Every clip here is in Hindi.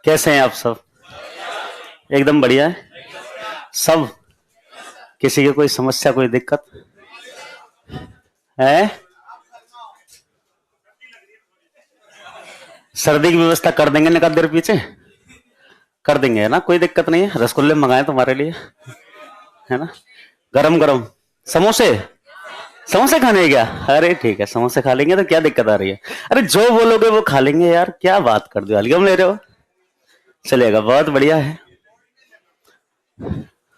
कैसे हैं आप सब? एकदम बढ़िया है सब। किसी की कोई समस्या, कोई दिक्कत है? सर्दी की व्यवस्था कर देंगे निकाल देर पीछे। कर देंगे, है ना? कोई दिक्कत नहीं है। रसगुल्ले मंगाए तुम्हारे लिए, है ना? गरम गरम समोसे। समोसे खाने हैं क्या? अरे ठीक है, समोसे खा लेंगे तो क्या दिक्कत आ रही है? अरे जो बोलोगे वो खा लेंगे यार, क्या बात कर दो, अलगम ले रहे हो। चलेगा, बहुत बढ़िया है।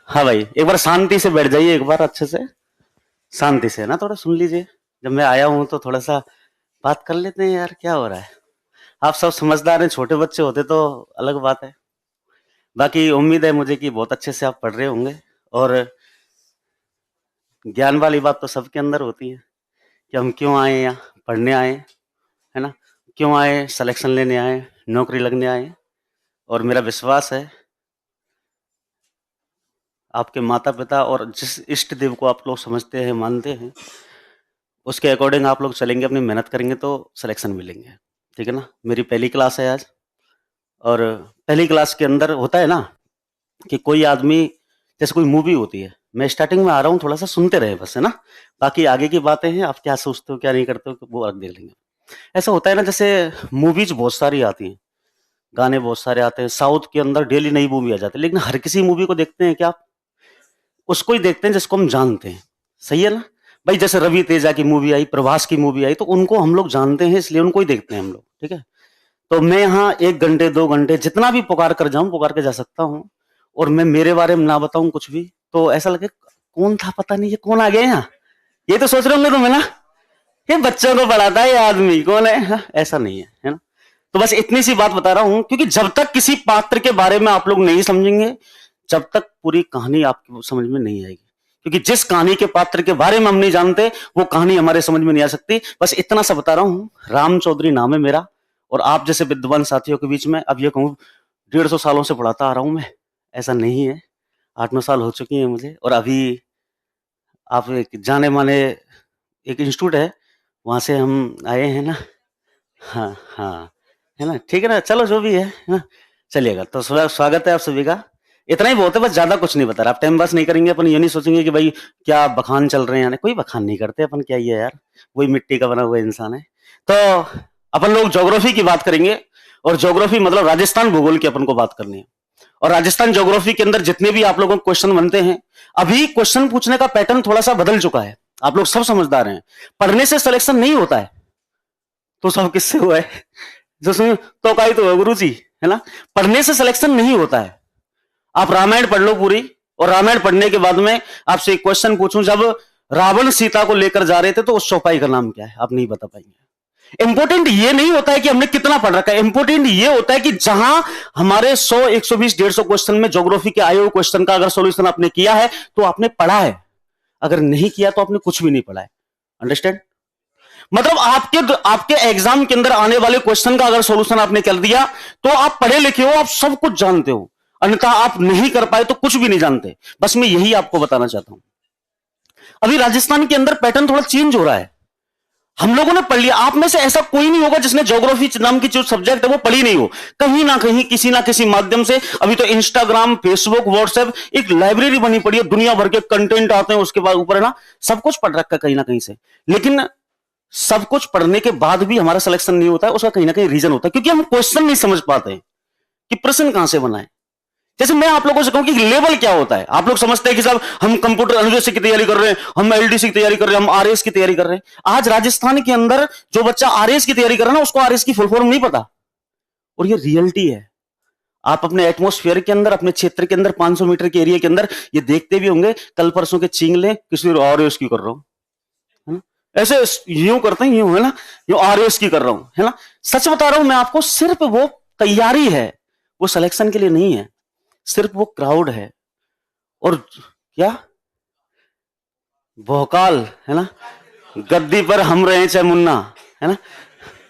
हाँ भाई, एक बार शांति से बैठ जाइए, एक बार अच्छे से शांति से, ना थोड़ा सुन लीजिए। जब मैं आया हूं तो थोड़ा सा बात कर लेते हैं यार, क्या हो रहा है। आप सब समझदार हैं, छोटे बच्चे होते तो अलग बात है। बाकी उम्मीद है मुझे कि बहुत अच्छे से आप पढ़ रहे होंगे। और ज्ञान वाली बात तो सबके अंदर होती है कि हम क्यों आए यहाँ पढ़ने आए, है ना? क्यों आए, सिलेक्शन लेने आए, नौकरी लगने आए। और मेरा विश्वास है आपके माता पिता और जिस इष्ट देव को आप लोग समझते हैं, मानते हैं, उसके अकॉर्डिंग आप लोग चलेंगे, अपनी मेहनत करेंगे तो सिलेक्शन मिलेंगे। ठीक है ना? मेरी पहली क्लास है आज। और पहली क्लास के अंदर होता है ना कि कोई आदमी, जैसे कोई मूवी होती है, मैं स्टार्टिंग में आ रहा हूँ, थोड़ा सा सुनते रहे बस, है ना? बाकी आगे की बातें हैं, आप क्या सोचते हो क्या नहीं करते हो वो अलग देख लेंगे। ऐसा होता है ना, जैसे मूवीज बहुत सारी आती हैं, गाने बहुत सारे आते हैं, साउथ के अंदर डेली नई मूवी आ जाती है, लेकिन हर किसी मूवी को देखते हैं क्या आप? उसको ही देखते हैं जिसको हम जानते हैं। सही है ना? भाई जैसे रवि तेजा की मूवी आई, प्रभास की मूवी आई, तो उनको हम लोग जानते हैं, इसलिए उनको ही देखते हैं हम लोग। ठीक है? तो मैं यहाँ 1 घंटे 2 घंटे जितना भी पुकार कर जाऊं, पुकार के जा सकता हूँ। और मैं मेरे बारे में ना बताऊं कुछ भी, तो ऐसा लगे कौन था, पता नहीं ये कौन आ गया यहाँ। ये तो सोच रहे होंगे तुम्हें ना, ये बच्चों को पढ़ाता है, ये आदमी कौन है? हाँ, ऐसा नहीं है ना? तो बस इतनी सी बात बता रहा हूं, क्योंकि जब तक किसी पात्र के बारे में आप लोग नहीं समझेंगे, जब तक पूरी कहानी आपकी समझ में नहीं आएगी। क्योंकि जिस कहानी के पात्र के बारे में हम नहीं जानते, वो कहानी हमारे समझ में नहीं आ सकती। बस इतना सा बता रहा हूं। राम चौधरी नाम है मेरा। और आप जैसे विद्वान साथियों के बीच में अब ये कहूं, 150 सालों से पढ़ाता आ रहा हूं मैं, ऐसा नहीं है। 8-9 साल हो चुकी है मुझे। और अभी आप एक जाने माने एक इंस्टीट्यूट है, वहां से हम आए हैं ना। हाँ हाँ, है ना? ठीक है ना? चलो जो भी है ना, चलिएगा। तो स्वागत है आप सभी का। इतना ही बहुत है, बस ज्यादा कुछ नहीं बता रहा। आप टाइम पास नहीं करेंगे, अपन ये नहीं सोचेंगे कि भाई क्या बखान चल रहे हैं, यानी कोई बखान नहीं करते अपन। क्या ही है यार, वही मिट्टी का बना हुआ इंसान है। तो अपन लोग ज्योग्राफी की बात करेंगे। और ज्योग्राफी मतलब राजस्थान भूगोल की अपन को बात करनी है। और राजस्थान ज्योग्राफी के अंदर जितने भी आप लोगों को क्वेश्चन बनते हैं, अभी क्वेश्चन पूछने का पैटर्न थोड़ा सा बदल चुका है। आप लोग सब समझदार हैं। पढ़ने से सिलेक्शन नहीं होता है, तो सब किससे हुआ है? जो सुन तो काई तो है गुरु जी, है ना? पढ़ने से सिलेक्शन नहीं होता है। आप रामायण पढ़ लो पूरी, और रामायण पढ़ने के बाद में आपसे एक क्वेश्चन पूछूं, जब रावण सीता को लेकर जा रहे थे तो उस चौपाई का नाम क्या है? आप नहीं बता पाएंगे। इंपोर्टेंट ये नहीं होता है कि हमने कितना पढ़ रखा है, इंपोर्टेंट ये होता है कि जहां हमारे 100 120 150 क्वेश्चन में ज्योग्राफी के आए हुए क्वेश्चन का अगर सॉल्यूशन आपने किया है तो आपने पढ़ा है। अगर नहीं किया तो आपने कुछ भी नहीं पढ़ा है। अंडरस्टैंड? मतलब आपके आपके एग्जाम के अंदर आने वाले क्वेश्चन का अगर सॉल्यूशन आपने कर दिया तो आप पढ़े लिखे हो, आप सब कुछ जानते हो। अन्यथा आप नहीं कर पाए तो कुछ भी नहीं जानते। बस मैं यही आपको बताना चाहता हूं। अभी राजस्थान के अंदर पैटर्न थोड़ा चेंज हो रहा है। हम लोगों ने पढ़ लिया, आप में से ऐसा कोई नहीं होगा जिसने ज्योग्राफी नाम की जो सब्जेक्ट है वो पढ़ी नहीं हो। कहीं ना कहीं किसी ना किसी माध्यम से। अभी तो इंस्टाग्राम, फेसबुक, व्हाट्सएप एक लाइब्रेरी बनी पड़ी है, दुनिया भर के कंटेंट आते हैं उसके बाद ऊपर, है ना? सब कुछ पढ़ रखा है कहीं ना कहीं से। लेकिन सब कुछ पढ़ने के बाद भी हमारा सिलेक्शन नहीं होता है, उसका कहीं ना कहीं रीजन होता है, क्योंकि हम क्वेश्चन नहीं समझ पाते हैं कि प्रश्न कहां से बना है। जैसे मैं आप लोगों से कहूं कि लेवल क्या होता है, आप लोग समझते हैं कि साहब हम कंप्यूटर अनुदेश की तैयारी कर रहे हैं, हम एलडीसी की तैयारी कर रहे हैं, हम आरएस की तैयारी कर रहे हैं। आज राजस्थान के अंदर जो बच्चा आरएस की तैयारी कर रहा है ना, उसको आरएस की फुल फॉर्म नहीं पता। और ये रियलिटी है। आप अपने एटमोस्फेयर के अंदर, अपने क्षेत्र के अंदर, 500 मीटर के एरिया के अंदर ये देखते भी होंगे, कल परसों के चिंगले किसी आरएस की कर रहा हूं, है ना? ऐसे यूं करते हैं, यूं, है ना? यूं आरएस की कर रहा हूं, है ना? सच बता रहा हूं मैं आपको, सिर्फ वो तैयारी है, वो सिलेक्शन के लिए नहीं है। सिर्फ वो क्राउड है। और क्या भोकाल, है ना? गद्दी पर हम रहे चाहे मुन्ना, है ना?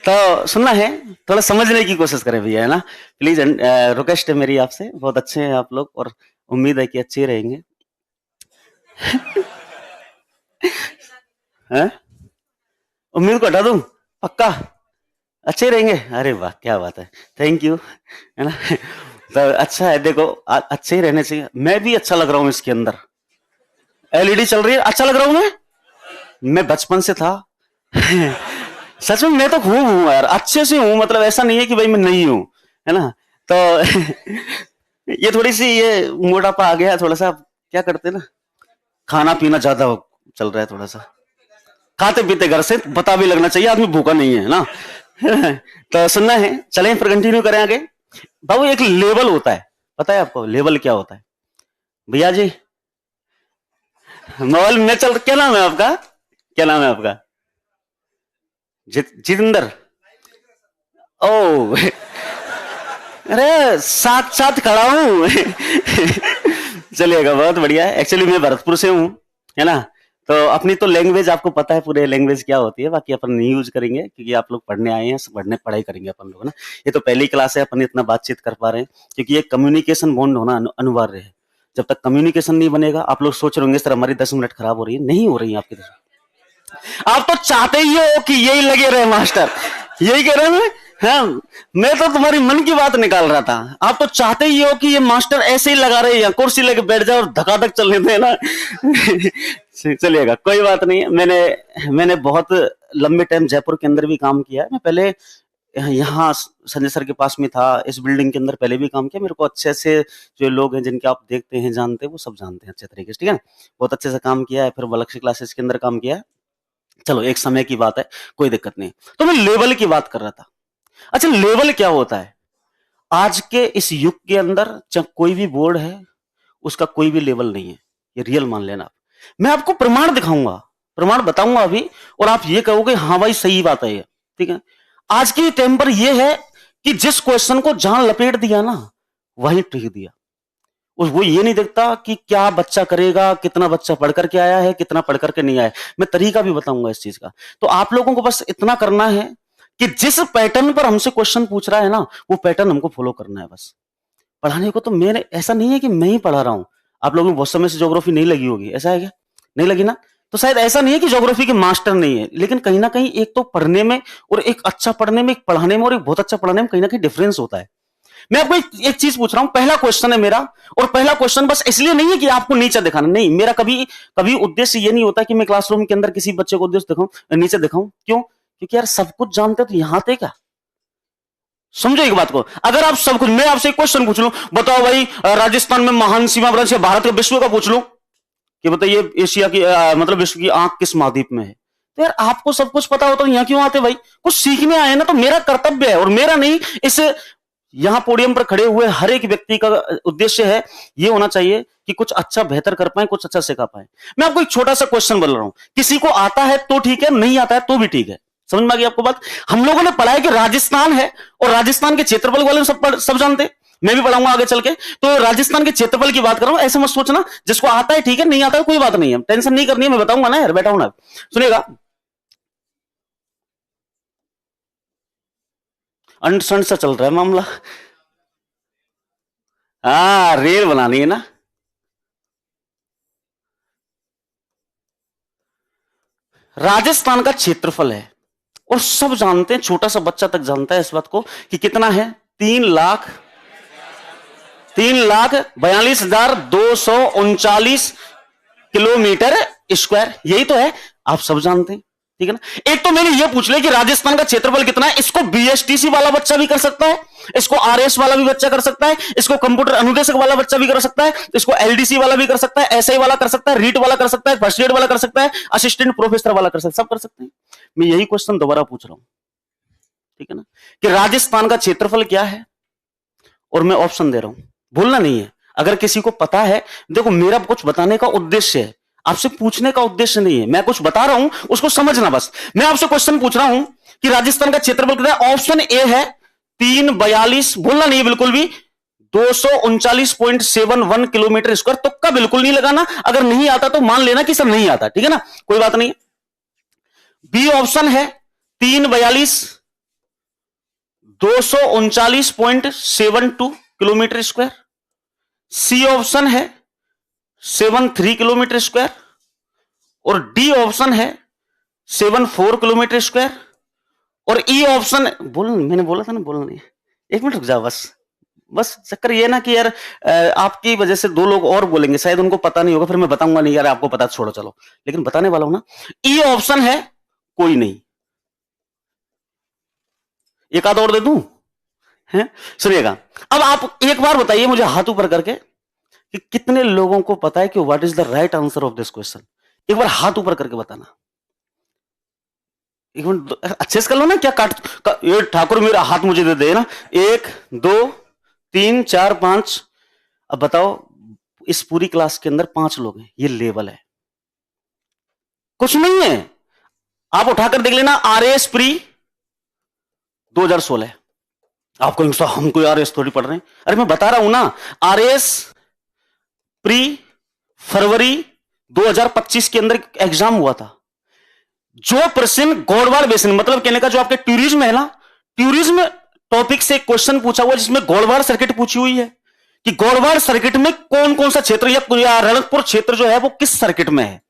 तो सुनना है, थोड़ा समझने की कोशिश करें भैया, है ना? प्लीज रिक्वेस्ट है मेरी आपसे, बहुत अच्छे हैं आप लोग और उम्मीद है कि अच्छे रहेंगे। हैं? उम्मीद को हटा दूं? पक्का? अच्छे रहेंगे, अरे वाह क्या बात है, थैंक यू, है ना। तो अच्छा है, देखो अच्छे ही रहने चाहिए। मैं भी अच्छा लग रहा हूँ इसके अंदर, एलईडी चल रही है, अच्छा लग रहा हूँ मैं बचपन से था। सच में मैं तो खूब हूँ यार, अच्छे से हूँ, मतलब ऐसा नहीं है कि भाई मैं नहीं हूँ, है ना। तो ये थोड़ी सी ये मोटापा आ गया थोड़ा सा, क्या करते हैं ना, खाना पीना ज्यादा चल रहा है थोड़ा सा, खाते पीते घर से पता भी लगना चाहिए आदमी भूखा नहीं है ना। तो सुनना है, चलें फिर कंटिन्यू करें आगे। बाबू एक लेवल होता है, पता है आपको लेवल क्या होता है भैया जी? मोबाइल में चल, क्या नाम है आपका, क्या नाम है आपका? जितेंद्र। ओ, अरे साथ साथ खड़ा हूँ। चलिएगा, बहुत बढ़िया है। एक्चुअली मैं भरतपुर से हूँ, है ना। तो अपनी तो लैंग्वेज आपको पता है, पूरे लैंग्वेज क्या होती है, बाकी अपन नहीं यूज करेंगे क्योंकि आप लोग पढ़ने आए हैं, पढ़ने पढ़ाई करेंगे अपन लोग ना। ये तो पहली क्लास है, अपन इतना बातचीत कर पा रहे हैं क्योंकि ये कम्युनिकेशन बॉन्ड होना अनिवार्य है। जब तक कम्युनिकेशन नहीं बनेगा, आप लोग सोच रहे होंगे सर हमारी 10 मिनट खराब हो रही है, नहीं हो रही है आपकी 10। आप तो चाहते ही हो कि यही लगे रहे मास्टर, यही कह रहे हैं। हाँ, मैं तो तुम्हारी मन की बात निकाल रहा था। आप तो चाहते ही हो कि ये मास्टर ऐसे ही लगा रहे, या कुर्सी लेके बैठ जाओ और धकाधक चलने दें ना। चलिएगा, कोई बात नहीं है। मैंने मैंने बहुत लंबे टाइम जयपुर के अंदर भी काम किया है। मैं पहले यहाँ संजय सर के पास में था, इस बिल्डिंग के अंदर पहले भी काम किया। मेरे को अच्छे से जो लोग हैं जिनके आप देखते हैं जानते हैं, वो सब जानते हैं अच्छे तरीके से, ठीक है। बहुत अच्छे से काम किया है, फिर बलक्षी क्लासेस के अंदर काम किया है। चलो एक समय की बात है, कोई दिक्कत नहीं। तो मैं लेवल की बात कर रहा था। अच्छा, लेवल क्या होता है? आज के इस युग के अंदर चाहे कोई भी बोर्ड है, उसका कोई भी लेवल नहीं है, ये रियल मान लेना आप। मैं आपको प्रमाण दिखाऊंगा, प्रमाण बताऊंगा अभी, और आप ये कहोगे हाँ भाई सही बात है ये, ठीक है। आज के टाइम पर यह है कि जिस क्वेश्चन को जहां लपेट दिया ना, वहीं टिक दिया। वो ये नहीं देखता कि क्या बच्चा करेगा, कितना बच्चा पढ़ करके आया है, कितना पढ़ करके नहीं आया। मैं तरीका भी बताऊंगा इस चीज का। तो आप लोगों को बस इतना करना है कि जिस पैटर्न पर हमसे क्वेश्चन पूछ रहा है ना, वो पैटर्न हमको फॉलो करना है बस। पढ़ाने को तो मैंने, ऐसा नहीं है कि मैं ही पढ़ा रहा हूं। आप लोगों को बहुत समय से ज्योग्राफी नहीं लगी होगी, ऐसा है क्या? नहीं लगी ना? तो शायद ऐसा नहीं है कि ज्योग्राफी के मास्टर नहीं है, लेकिन कहीं ना कहीं एक तो पढ़ने में और एक अच्छा पढ़ने में, एक पढ़ाने में और एक बहुत अच्छा पढ़ाने में कहीं ना कहीं डिफरेंस होता है। मैं आपको एक चीज पूछ रहा हूं, पहला क्वेश्चन है मेरा, और पहला क्वेश्चन बस इसलिए नहीं है कि आपको नीचे दिखाना, नहीं, मेरा कभी कभी उद्देश्य ये नहीं होता कि मैं क्लासरूम के अंदर किसी बच्चे को उद्देश्य दिखाऊं, नीचे दिखाऊं। क्यों? क्योंकि यार सब कुछ जानते तो यहां थे क्या? समझो एक बात को, अगर आप सब कुछ, मैं आपसे एक क्वेश्चन पूछ लूं, बताओ भाई राजस्थान में महान सीमा व्रत से भारत का विश्व का पूछ लूं कि बताइए एशिया की मतलब विश्व की आंख किस महाद्वीप में है, तो यार आपको सब कुछ पता हो तो यहाँ क्यों आते भाई? कुछ सीखने आए ना। तो मेरा कर्तव्य है, और मेरा नहीं, इस यहां पोडियम पर खड़े हुए हर एक व्यक्ति का उद्देश्य है ये होना चाहिए कि कुछ अच्छा बेहतर कर पाए, कुछ अच्छा सिखा पाए। मैं आपको एक छोटा सा क्वेश्चन बोल रहा हूं, किसी को आता है तो ठीक है, नहीं आता है तो भी ठीक है। समझ में आ गई आपको बात? हम लोगों ने पढ़ा है कि राजस्थान है, और राजस्थान के क्षेत्रफल वाले सब जानते हैं। मैं भी पढ़ाऊंगा आगे चल के। तो राजस्थान के क्षेत्रफल की बात कर रहा हूं, ऐसे मत सोचना जिसको आता है ठीक है, नहीं आता है कोई बात नहीं है, टेंशन नहीं करनी है, मैं बताऊंगा ना यार, बैठा हूं ना। सुनिएगा, अंट सा चल रहा है मामला। हाँ, रेल बनानी है ना। राजस्थान का क्षेत्रफल है, और सब जानते हैं, छोटा सा बच्चा तक जानता है इस बात को कि कितना है। 3,42,239 किलोमीटर स्क्वायर, यही तो है। आप सब जानते हैं, ठीक है ना। एक तो मैंने ये पूछ लिया कि राजस्थान का क्षेत्रफल कितना है, इसको बीएसटीसी वाला बच्चा भी कर सकता है, इसको आरएस वाला भी बच्चा कर सकता है, इसको कंप्यूटर अनुदेशक वाला बच्चा भी कर सकता है, इसको एलडीसी वाला भी कर सकता है, एसआई वाला कर सकता है, रीट वाला कर सकता है, फर्स्ट एड वाला कर सकता है, असिस्टेंट प्रोफेसर वाला कर सकता है, सब कर सकते हैं। मैं यही क्वेश्चन दोबारा पूछ रहा हूं, ठीक है ना, कि राजस्थान का क्षेत्रफल क्या है, और मैं ऑप्शन दे रहा हूं, भूलना नहीं है। अगर किसी को पता है, देखो मेरा कुछ बताने का उद्देश्य है, आपसे पूछने का उद्देश्य नहीं है। मैं कुछ बता रहा हूं, उसको समझना बस। मैं आपसे क्वेश्चन पूछ रहा हूं कि राजस्थान का क्षेत्रफल कितना है। ऑप्शन ए है 342, भूलना नहीं है बिल्कुल भी, 239.71 किलोमीटर स्क्वायर। तुक्का बिल्कुल नहीं लगाना, अगर नहीं आता तो मान लेना कि सर नहीं आता, ठीक है ना, कोई बात नहीं। बी ऑप्शन है 342, 239.72 किलोमीटर स्क्वायर। सी ऑप्शन है 73 किलोमीटर स्क्वायर, और डी ऑप्शन है 74 किलोमीटर स्क्वायर, और ई ऑप्शन बोल, मैंने बोला था ना बोलना नहीं। 1 मिनट रुक जाओ बस। बस चक्कर ये ना कि यार आपकी वजह से 2 लोग और बोलेंगे, शायद उनको पता नहीं होगा, फिर मैं बताऊंगा नहीं यार आपको पता, छोड़ो चलो। लेकिन बताने वाला हूं ना, ई ऑप्शन है कोई नहीं। एक आध और दे दूं? है, सुनिएगा। अब आप एक बार बताइए मुझे हाथ ऊपर करके कि कितने लोगों को पता है कि what is the right answer of this question. एक बार हाथ ऊपर करके बताना। एक मिनट अच्छे से कर लो ना, क्या ये ठाकुर मेरा हाथ मुझे दे दे ना। 1 2 3 4 5। अब बताओ, इस पूरी क्लास के अंदर 5 लोग हैं, ये लेवल है, कुछ नहीं है। आप उठाकर देख लेना, आर एस प्री 2016। आप कहेंगे सर हम कोई आर एस थोड़ी पढ़ रहे हैं। अरे मैं बता रहा हूं ना, आर एस प्री फरवरी 2025 के अंदर एग्जाम हुआ था। जो प्रश्न गोड़वाड़ बेसिन, मतलब कहने का जो आपके टूरिज्म है ना, टूरिज्म टॉपिक से क्वेश्चन पूछा हुआ जिसमें गोड़वाड़ सर्किट पूछी हुई है कि गोड़वाड़ सर्किट में कौन कौन सा क्षेत्र या रणकपुर क्षेत्र जो है वो किस सर्किट में है,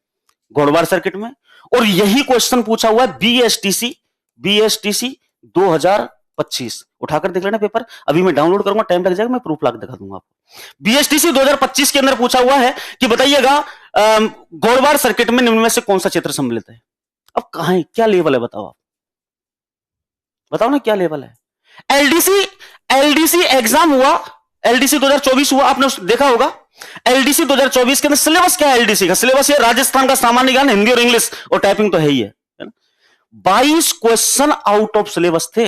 गोड़वाड़ सर्किट में। और यही क्वेश्चन पूछा हुआ है बीएसटीसी 2025। उठाकर देख लेना पेपर, अभी मैं डाउनलोड करूंगा, टाइम लग जाएगा, मैं प्रूफ लाके दिखा दूंगा आपको। बीएसटीसी 2025 के अंदर पूछा हुआ है कि बताइएगा गोड़वाड़ सर्किट में निम्न में से कौन सा क्षेत्र सम्मिलित है। अब कहां है, क्या लेवल है, बताओ आप, बताओ ना क्या लेवल है। एलडीसी एलडीसी एग्जाम हुआ, एलडीसी 2024 हुआ, आपने देखा होगा। एलडीसी 2024 के अंदर सिलेबस क्या है, एलडीसी का सिलेबस ये राजस्थान का सामान्य ज्ञान, हिंदी और इंग्लिश, और टाइपिंग तो है ही है। 22 क्वेश्चन आउट ऑफ सिलेबस थे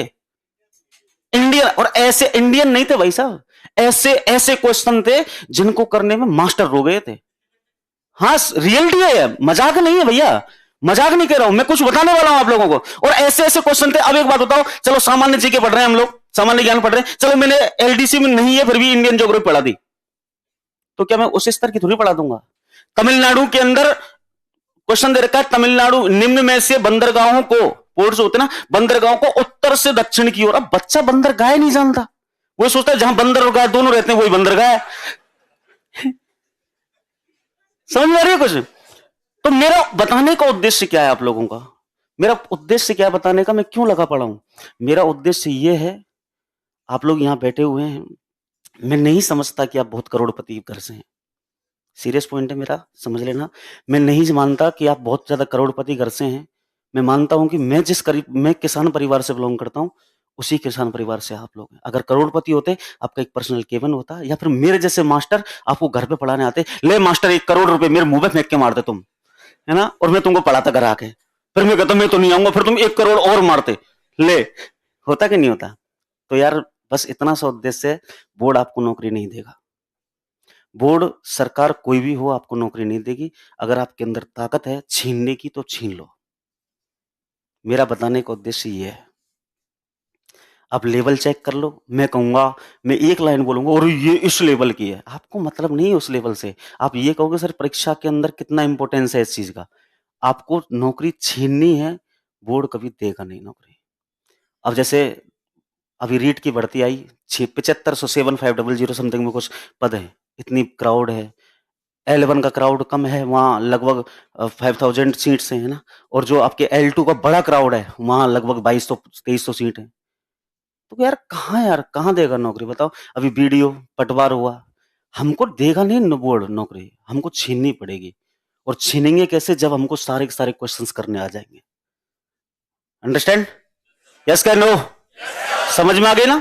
इंडियन, और ऐसे इंडियन नहीं थे भाई साहब, ऐसे ऐसे क्वेश्चन थे जिनको करने में मास्टर रो गए थे। हाँ रियलिटी है, मजाक नहीं है भैया, मजाक नहीं कह रहा हूं मैं, कुछ बताने वाला हूं आप लोगों को। और ऐसे ऐसे क्वेश्चन थे। अब एक बात बताओ, चलो सामान्य जीके पढ़ रहे हैं हम लोग, सामान्य ज्ञान पढ़ रहे हैं, चलो मैंने एलडीसी में नहीं है फिर भी इंडियन ज्योग्राफी पढ़ा दी, तो क्या मैं उस स्तर की थोड़ी पढ़ा दूंगा। तमिलनाडु के अंदर क्वेश्चन दे रखा है, तमिलनाडु निम्न में से बंदरगाहों को, पोर्ट्स होते ना, बंदरगाहों को उत्तर से दक्षिण की ओर। अब बच्चा बंदरगाह नहीं जानता, वो सोचता है जहां बंदर और गाय दोनों रहते हैं वही बंदरगाह है। समझ में आ रही है कुछ? तो मेरा बताने का उद्देश्य क्या है आप लोगों का, मेरा उद्देश्य क्या है बताने का, मैं क्यों लगा पड़ा हूं। मेरा उद्देश्य यह है, आप लोग यहां बैठे हुए हैं, मैं नहीं समझता कि आप बहुत करोड़पति घर से हैं, सीरियस पॉइंट है मेरा, समझ लेना। मैं नहीं मानता कि आप बहुत ज्यादा करोड़पति घर से हैं। मैं मानता हूं कि मैं किसान परिवार से बिलोंग करता हूं, उसी किसान परिवार से आप लोग हैं। अगर करोड़पति होते, आपका एक पर्सनल केबिन होता, या फिर मेरे जैसे मास्टर आपको घर पे पढ़ाने आते, ले मास्टर 1 करोड़ रुपए मेरे मुंह पे फेंक के मारते तुम, है ना, और मैं तुमको पढ़ाता घर आके, फिर मैं कहता मैं तो नहीं आऊंगा, फिर तुम 1 करोड़ और मारते, ले, होता कि नहीं होता। तो यार बस इतना सा उद्देश्य है, बोर्ड आपको नौकरी नहीं देगा, बोर्ड सरकार कोई भी हो आपको नौकरी नहीं देगी। अगर आपके अंदर ताकत है छीनने की तो छीन लो, मेरा बताने का उद्देश्य ये है। आप लेवल चेक कर लो, मैं कहूंगा, मैं एक लाइन बोलूंगा और ये इस लेवल की है, आपको मतलब नहीं है उस लेवल से। आप ये कहोगे सर परीक्षा के अंदर कितना इंपॉर्टेंस है इस चीज का, आपको नौकरी छीननी है, बोर्ड कभी देगा नहीं नौकरी। अब जैसे अभी रीट की भर्ती आई, 7500 7500 समथिंग में कुछ पद है, इतनी क्राउड है, L1 का क्राउड कम है, वहाँ लगभग 5000 सीट्स हैं, है ना, और जो आपके L2 का बड़ा क्राउड है वहाँ लगभग 2200 सीट है। तो यार कहाँ देगा नौकरी बताओ। अभी बीडीओ पटवार हुआ, हमको देगा नहीं बोर्ड नौकरी, हमको छीननी पड़ेगी। और छीनेंगे कैसे, जब हमको सारे के सारे क्वेश्चंस करने आ जाएंगे। अंडरस्टैंड? यस क्या नो? समझ में आ गई ना?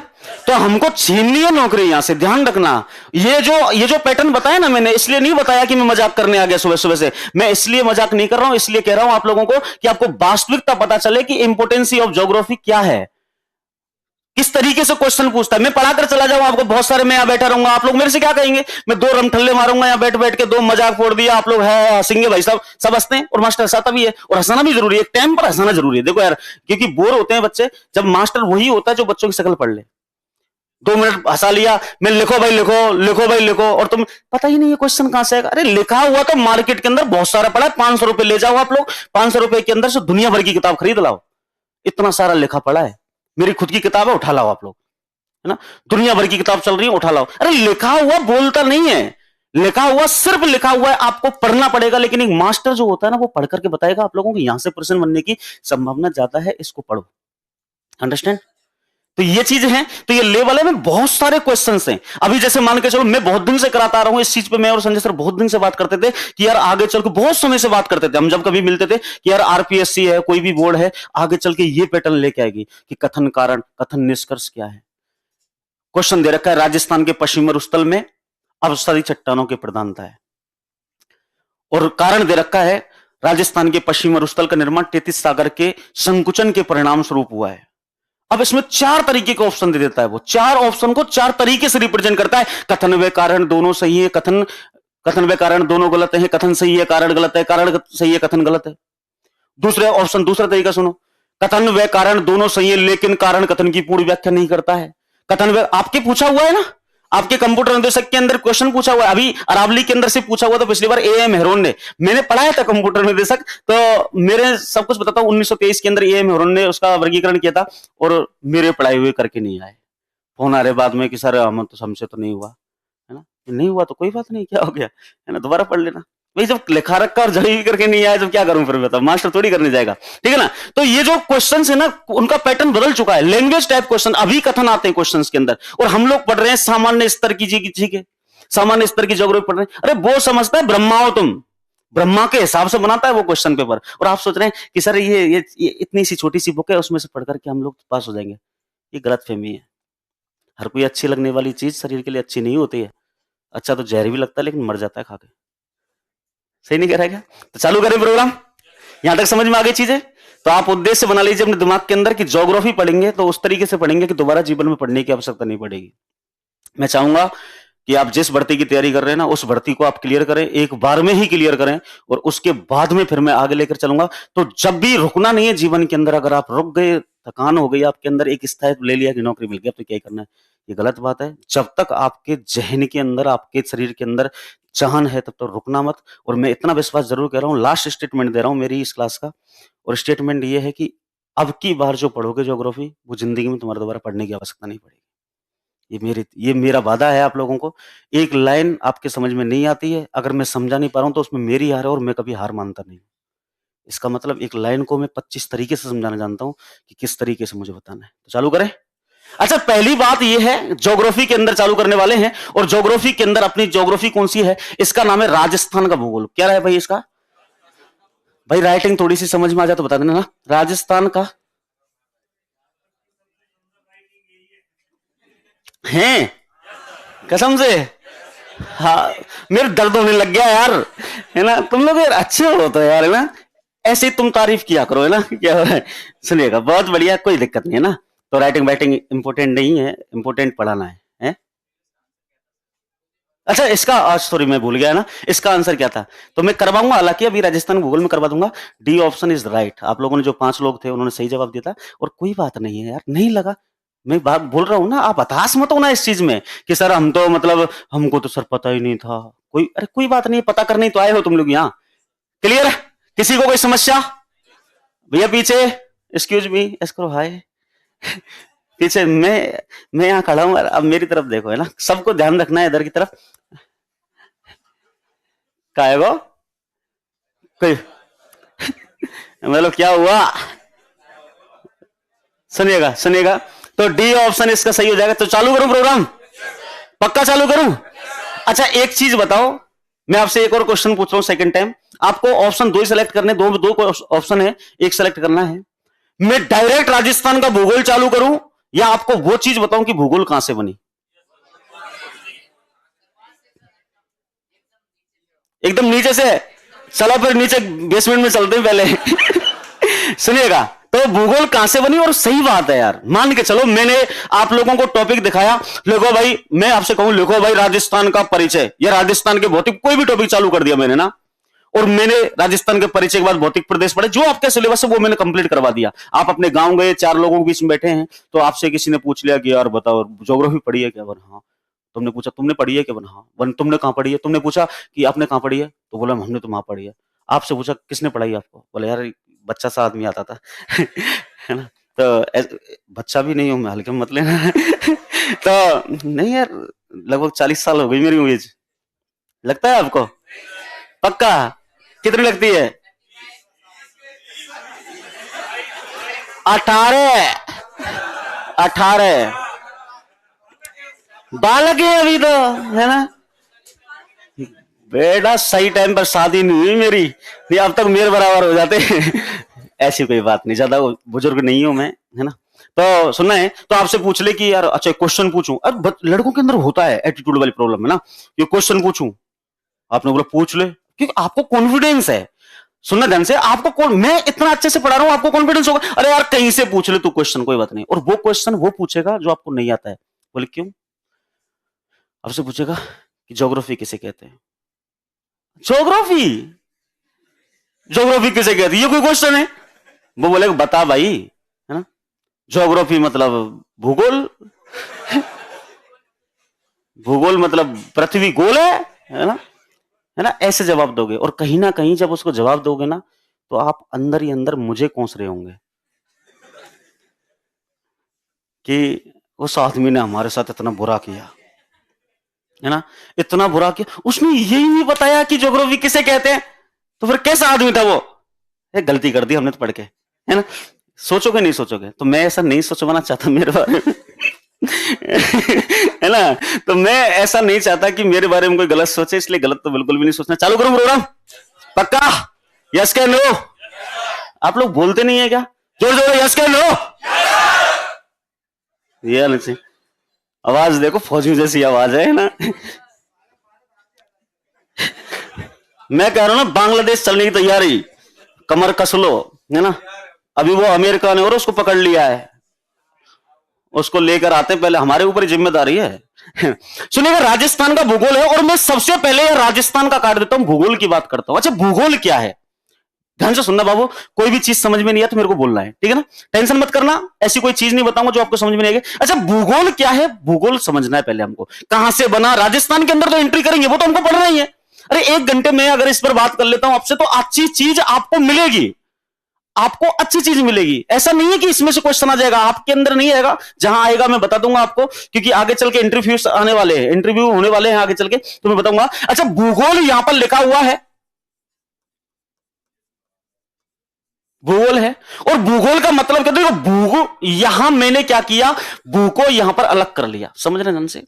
तो हमको छीननी है नौकरी, यहां से ध्यान रखना। ये जो पैटर्न बताया ना मैंने, इसलिए नहीं बताया कि मैं मजाक करने आ गया सुबह सुबह से, मैं इसलिए मजाक नहीं कर रहा हूं, इसलिए कह रहा हूं आप लोगों को कि आपको वास्तविकता पता चले कि इंपोर्टेंसी ऑफ ज्योग्राफी क्या है, किस तरीके से क्वेश्चन पूछता है। मैं पढ़ाकर चला जाऊं आपको बहुत सारे, मैं यहां बैठा रहूंगा, आप लोग मेरे से क्या कहेंगे, मैं 2 रमठल्ले मारूंगा यहां बैठ बैठ के, 2 मजाक फोड़ दिया, आप लोग है हंसेंगे भाई साहब, सब हंसते हैं, और मास्टर हंसाता भी है, और हंसाना भी जरूरी है, एक टाइम पर हंसाना जरूरी है। देखो यार, क्योंकि बोर होते हैं बच्चे, जब मास्टर वही होता है जो बच्चों की शक्ल पढ़ ले, 2 मिनट हंसा लिया, मैं लिखो भाई लिखो, लिखो भाई लिखो, और तुम पता ही नहीं है क्वेश्चन कहां से आएगा। अरे लिखा हुआ तो मार्केट के अंदर बहुत सारा पड़ा है, 500 रुपए ले जाओ आप लोग, 500 रुपए के अंदर से दुनिया भर की किताब खरीद लाओ, इतना सारा लिखा पड़ा है। मेरी खुद की किताब है, उठा लाओ आप लोग, है ना, दुनिया भर की किताब चल रही है, उठा लाओ। अरे लिखा हुआ बोलता नहीं है, लिखा हुआ सिर्फ लिखा हुआ है, आपको पढ़ना पड़ेगा। लेकिन एक मास्टर जो होता है ना, वो पढ़ करके बताएगा आप लोगों को, यहां से प्रश्न बनने की संभावना ज्यादा है, इसको पढ़ो। अंडरस्टैंड? तो ये चीज है, तो ये ले वाले में बहुत सारे क्वेश्चंस हैं। अभी जैसे मान के चलो, मैं बहुत दिन से कराता आ रहा हूं इस चीज पे, मैं और संजय सर बहुत दिन से बात करते थे कि यार आगे चल के, बहुत समय से बात करते थे हम, जब कभी मिलते थे कि यार आरपीएससी है, कोई भी बोर्ड है, आगे चल के ये पैटर्न लेके आएगी कि कथन कारण, कथन निष्कर्ष क्या है। क्वेश्चन दे रखा है, राजस्थान के पश्चिमी मरुस्थल में अवसादी चट्टानों की प्रधानता है, और कारण दे रखा है, राजस्थान के पश्चिमी मरुस्थल का निर्माण तेतीस सागर के संकुचन के परिणाम स्वरूप हुआ है। अब इसमें चार तरीके के ऑप्शन दे देता है, वो चार ऑप्शन को चार तरीके से रिप्रेजेंट करता है। कथन व कारण दोनों सही है, कथन व कारण दोनों गलत है, कथन सही है कारण गलत है, कारण सही है कथन गलत है। दूसरे ऑप्शन, दूसरा तरीका सुनो, कथन व कारण दोनों सही है लेकिन कारण कथन की पूर्ण व्याख्या नहीं करता है। कथन व आपके पूछा हुआ है ना, आपके कंप्यूटर निर्देशक के अंदर क्वेश्चन पूछा हुआ है, अभी अरावली के अंदर से पूछा हुआ था पिछली बार, ए एम हेरोन ने, मैंने पढ़ाया था कंप्यूटर निर्देशक, तो मेरे सब कुछ बताता हूं, 1923 के अंदर ए एम हेरोन ने उसका वर्गीकरण किया था, और मेरे पढ़ाए हुए करके नहीं आए। फोन आ रहे बाद में कि सर हम तो, हमसे तो नहीं हुआ है ना, नहीं हुआ तो कोई बात नहीं, क्या हो गया है ना, दोबारा पढ़ लेना भाई, जब लिखा रखा और जड़ी करके नहीं आया, जब क्या करूं फिर, बताओ, मास्टर थोड़ी करने जाएगा, ठीक है ना। तो ये जो क्वेश्चन है ना, उनका पैटर्न बदल चुका है, लैंग्वेज टाइप क्वेश्चन, अभी कथन आते हैं क्वेश्चन के अंदर, और हम लोग पढ़ रहे हैं सामान्य स्तर की जी, ठीक है, सामान्य स्तर की ज्योग्राफी पढ़ रहे हैं। अरे वो समझता है ब्रह्मा हो तुम, ब्रह्मा के हिसाब से बनाता है वो क्वेश्चन पेपर, और आप सोच रहे हैं कि सर ये इतनी सी छोटी सी बुक है, उसमें से पढ़ करके हम लोग पास हो जाएंगे। ये गलत फहमी है। हर कोई अच्छी लगने वाली चीज शरीर के लिए अच्छी नहीं होती है। अच्छा तो जहर भी लगता है, लेकिन मर जाता है खा के। सही नहीं कह रहा क्या? तो चालू करें प्रोग्राम, यहां तक समझ में आ गई चीजें? तो आप उद्देश्य बना लीजिए अपने दिमाग के अंदर कि ज्योग्राफी पढ़ेंगे तो उस तरीके से पढ़ेंगे कि दोबारा जीवन में पढ़ने की आवश्यकता नहीं पड़ेगी। मैं चाहूंगा कि आप जिस भर्ती की तैयारी कर रहे हैं ना, उस भर्ती को आप क्लियर करें, एक बार में ही क्लियर करें, और उसके बाद में फिर मैं आगे लेकर चलूंगा। तो जब भी रुकना नहीं है जीवन के अंदर, अगर आप रुक गए, थकान हो गई आपके अंदर, एक स्थायित्व ले लिया कि नौकरी मिल गई, अब तो क्या करना है, ये गलत बात है। जब तक आपके जहन के अंदर, आपके शरीर के अंदर चाहन है, तब तक रुकना मत। और मैं इतना विश्वास जरूर कह रहा हूँ, लास्ट स्टेटमेंट दे रहा हूँ मेरी इस क्लास का, और स्टेटमेंट ये है कि अब की बार जो पढ़ोगे ज्योग्राफी, वो जिंदगी में तुम्हारे दोबारा पढ़ने की आवश्यकता नहीं पड़ेगी। ये मेरा वादा है आप लोगों को। एक लाइन आपके समझ में नहीं आती है, अगर मैं समझा नहीं पा रहा हूं तो उसमें मेरी हार है, और मैं कभी हार मानता नहीं। इसका मतलब एक लाइन को मैं 25 तरीके से समझाना जानता हूं कि किस तरीके से मुझे बताना है। तो चालू करें। अच्छा, पहली बात ये है, ज्योग्राफी के अंदर चालू करने वाले हैं, और ज्योग्राफी के अंदर अपनी ज्योग्राफी कौन सी है? इसका नाम है राजस्थान का भूगोल। क्या है भाई इसका? भाई राइटिंग थोड़ी सी समझ में आ जाए तो बता देना ना। राजस्थान का है, कसम से। हाँ, मेरे दर्द होने लग गया यार, है ना। तुम लोग यार अच्छे हो तो यार, है ना, ऐसे ही तुम तारीफ किया करो, है ना। क्या हो रहा है, सुनिएगा, बहुत बढ़िया, कोई दिक्कत नहीं है ना। तो राइटिंग वाइटिंग इंपॉर्टेंट नहीं है, इंपॉर्टेंट पढ़ाना है? अच्छा, इसका सॉरी मैं भूल गया ना, इसका आंसर क्या था? तो मैं करवाऊंगा, हालांकि अभी राजस्थान भूगोल में करवा दूंगा। D option is right. आप लोगों ने जो 5 लोग थे उन्होंने सही जवाब दिया था, और कोई बात नहीं है यार, नहीं लगा, मैं बात बोल रहा हूँ ना, आप हताश मत होना इस चीज में कि सर हम तो मतलब, हमको तो सर पता ही नहीं था। कोई, अरे कोई बात नहीं, पता करने ही तो आए हो तुम लोग यहाँ। क्लियर है? किसी को कोई समस्या? भैया पीछे, एक्सक्यूज मी, करो हाय। पीछे मैं यहाँ खड़ा हूँ, अब मेरी तरफ देखो, है ना, सबको ध्यान रखना है इधर की तरफ। का है वो कोई, मतलब क्या हुआ? सुनिएगा सुनिएगा, तो डी ऑप्शन इसका सही हो जाएगा। तो चालू करूं प्रोग्राम? पक्का चालू करूं? अच्छा एक चीज बताओ, मैं आपसे एक और क्वेश्चन पूछ रहा हूं सेकंड टाइम। आपको ऑप्शन 2 ही सेलेक्ट करने, दो दो ऑप्शन है, एक सेलेक्ट करना है। मैं डायरेक्ट राजस्थान का भूगोल चालू करूं, या आपको वो चीज बताऊं कि भूगोल कहां से बनी? एकदम नीचे से? चलो फिर नीचे बेसमेंट में चलते हैं पहले। सुनिएगा, तो भूगोल कहां से बनी, और सही बात है यार, मान के चलो मैंने आप लोगों को टॉपिक दिखाया, लिखो भाई, मैं आपसे कहूं लिखो भाई राजस्थान का परिचय, या राजस्थान के भौतिक, कोई भी टॉपिक चालू कर दिया मैंने ना, और मैंने राजस्थान के परिचय के बाद भौतिक प्रदेश पढ़े, जो आपके सिलेबस है वो मैंने कंप्लीट करवा दिया। आप अपने गांव गए, 4 लोगों के बीच में बैठे हैं, तो आपसे किसी ने पूछ लिया कि यार बताओ ज्योग्राफी पढ़ी है क्या? हाँ। तुमने पूछा तुमने पढ़ी है क्या? हाँ। वन तुमने कहां पढ़ी है? तुमने पूछा कि आपने कहां पढ़ी है? तो बोला हमने तो वहां पढ़ी है। आपसे पूछा किसने पढ़ाई आपको? बोला यार बच्चा सा आदमी आता था। है ना। तो बच्चा भी नहीं हूं मैं, हल्के में मत लेना। तो नहीं यार, लगभग 40 साल हो गई मेरी एज। लगता है आपको? पक्का? कितनी लगती है? 18। 18 बालक है अभी तो, है ना। बेटा सही टाइम पर शादी नहीं हुई मेरी, नहीं अब तक मेरे बराबर हो जाते। ऐसी कोई बात नहीं, ज्यादा बुजुर्ग नहीं हूं मैं, है ना। तो सुनना है तो आपसे पूछ ले कि यार अच्छा क्वेश्चन पूछूं, अब लड़कों के अंदर होता है एटीट्यूड वाली प्रॉब्लम, है ना। ये क्वेश्चन पूछूं, आपने बोला पूछ ले, क्योंकि आपको कॉन्फिडेंस है। सुनना ध्यान से, आपको कौन, मैं इतना अच्छे से पढ़ा रहा हूं, आपको कॉन्फिडेंस होगा, अरे यार कहीं से पूछ ले तू क्वेश्चन, कोई बात नहीं। और वो क्वेश्चन वो पूछेगा जो आपको नहीं आता है। बोले क्यों? आपसे पूछेगा कि ज्योग्राफी किसे कहते हैं। ज्योग्राफी, ज्योग्राफी किसे कहते हैं, ये कोई क्वेश्चन है? वो बोलेगा बता भाई, है ना। ज्योग्राफी मतलब भूगोल, भूगोल मतलब पृथ्वी गोल है ना, है ना। ऐसे जवाब दोगे, और कहीं ना कहीं जब उसको जवाब दोगे ना, तो आप अंदर ही अंदर मुझे कोस रहे होंगे कि उस आदमी ने हमारे साथ इतना बुरा किया, है ना, इतना बुरा किया, उसने यही नहीं बताया कि ज्योग्राफी किसे कहते हैं। तो फिर कैसा आदमी था वो? गलती कर दी हमने तो पढ़ के, है ना। सोचोगे नहीं सोचोगे, तो मैं ऐसा नहीं सोचवाना चाहता मेरे बारे में। है ना। तो मैं ऐसा नहीं चाहता कि मेरे बारे में कोई गलत सोचे, इसलिए गलत तो बिल्कुल भी नहीं सोचना। चालू करूं प्रोग्राम? पक्का? यस क्या नो? आप लोग बोलते नहीं है क्या? जोर जोर यस क्या नो? ये नहीं, आवाज देखो फौजी जैसी आवाज है ना। मैं कह रहा हूं ना, बांग्लादेश चलने की तैयारी, कमर कस लो, है ना। अभी वो अमेरिका ने और उसको पकड़ लिया है, उसको लेकर आते, पहले हमारे ऊपर जिम्मेदारी है। सुनिएगा, राजस्थान का भूगोल है, और मैं सबसे पहले राजस्थान का काट देता हूं, भूगोल की बात करता हूं। अच्छा भूगोल क्या है, ध्यान से सुनना बाबू, कोई भी चीज समझ में नहीं आया तो मेरे को बोलना है, ठीक है ना। टेंशन मत करना, ऐसी कोई चीज नहीं बताऊंगा जो आपको समझ में नहीं आएगी। अच्छा भूगोल क्या है, भूगोल समझना है पहले हमको, कहां से बना। राजस्थान के अंदर तो एंट्री करेंगे, वो तो हमको पढ़ना ही है। अरे 1 घंटे में अगर इस पर बात कर लेता हूं आपसे, तो अच्छी चीज आपको मिलेगी, आपको अच्छी चीज मिलेगी। ऐसा नहीं है कि इसमें से क्वेश्चन आ जाएगा, आपके अंदर नहीं आएगा, जहां आएगा मैं बता दूंगा आपको, क्योंकि आगे चल के इंटरव्यू आने वाले हैं, इंटरव्यू होने वाले हैं आगे चल के, तो मैं बताऊंगा। अच्छा भूगोल यहां पर लिखा हुआ है, भूगोल है, और भूगोल का मतलब क्या, देखो भूगोल, यहां मैंने क्या किया, भू को यहां पर अलग कर लिया, समझ रहे ढंग से।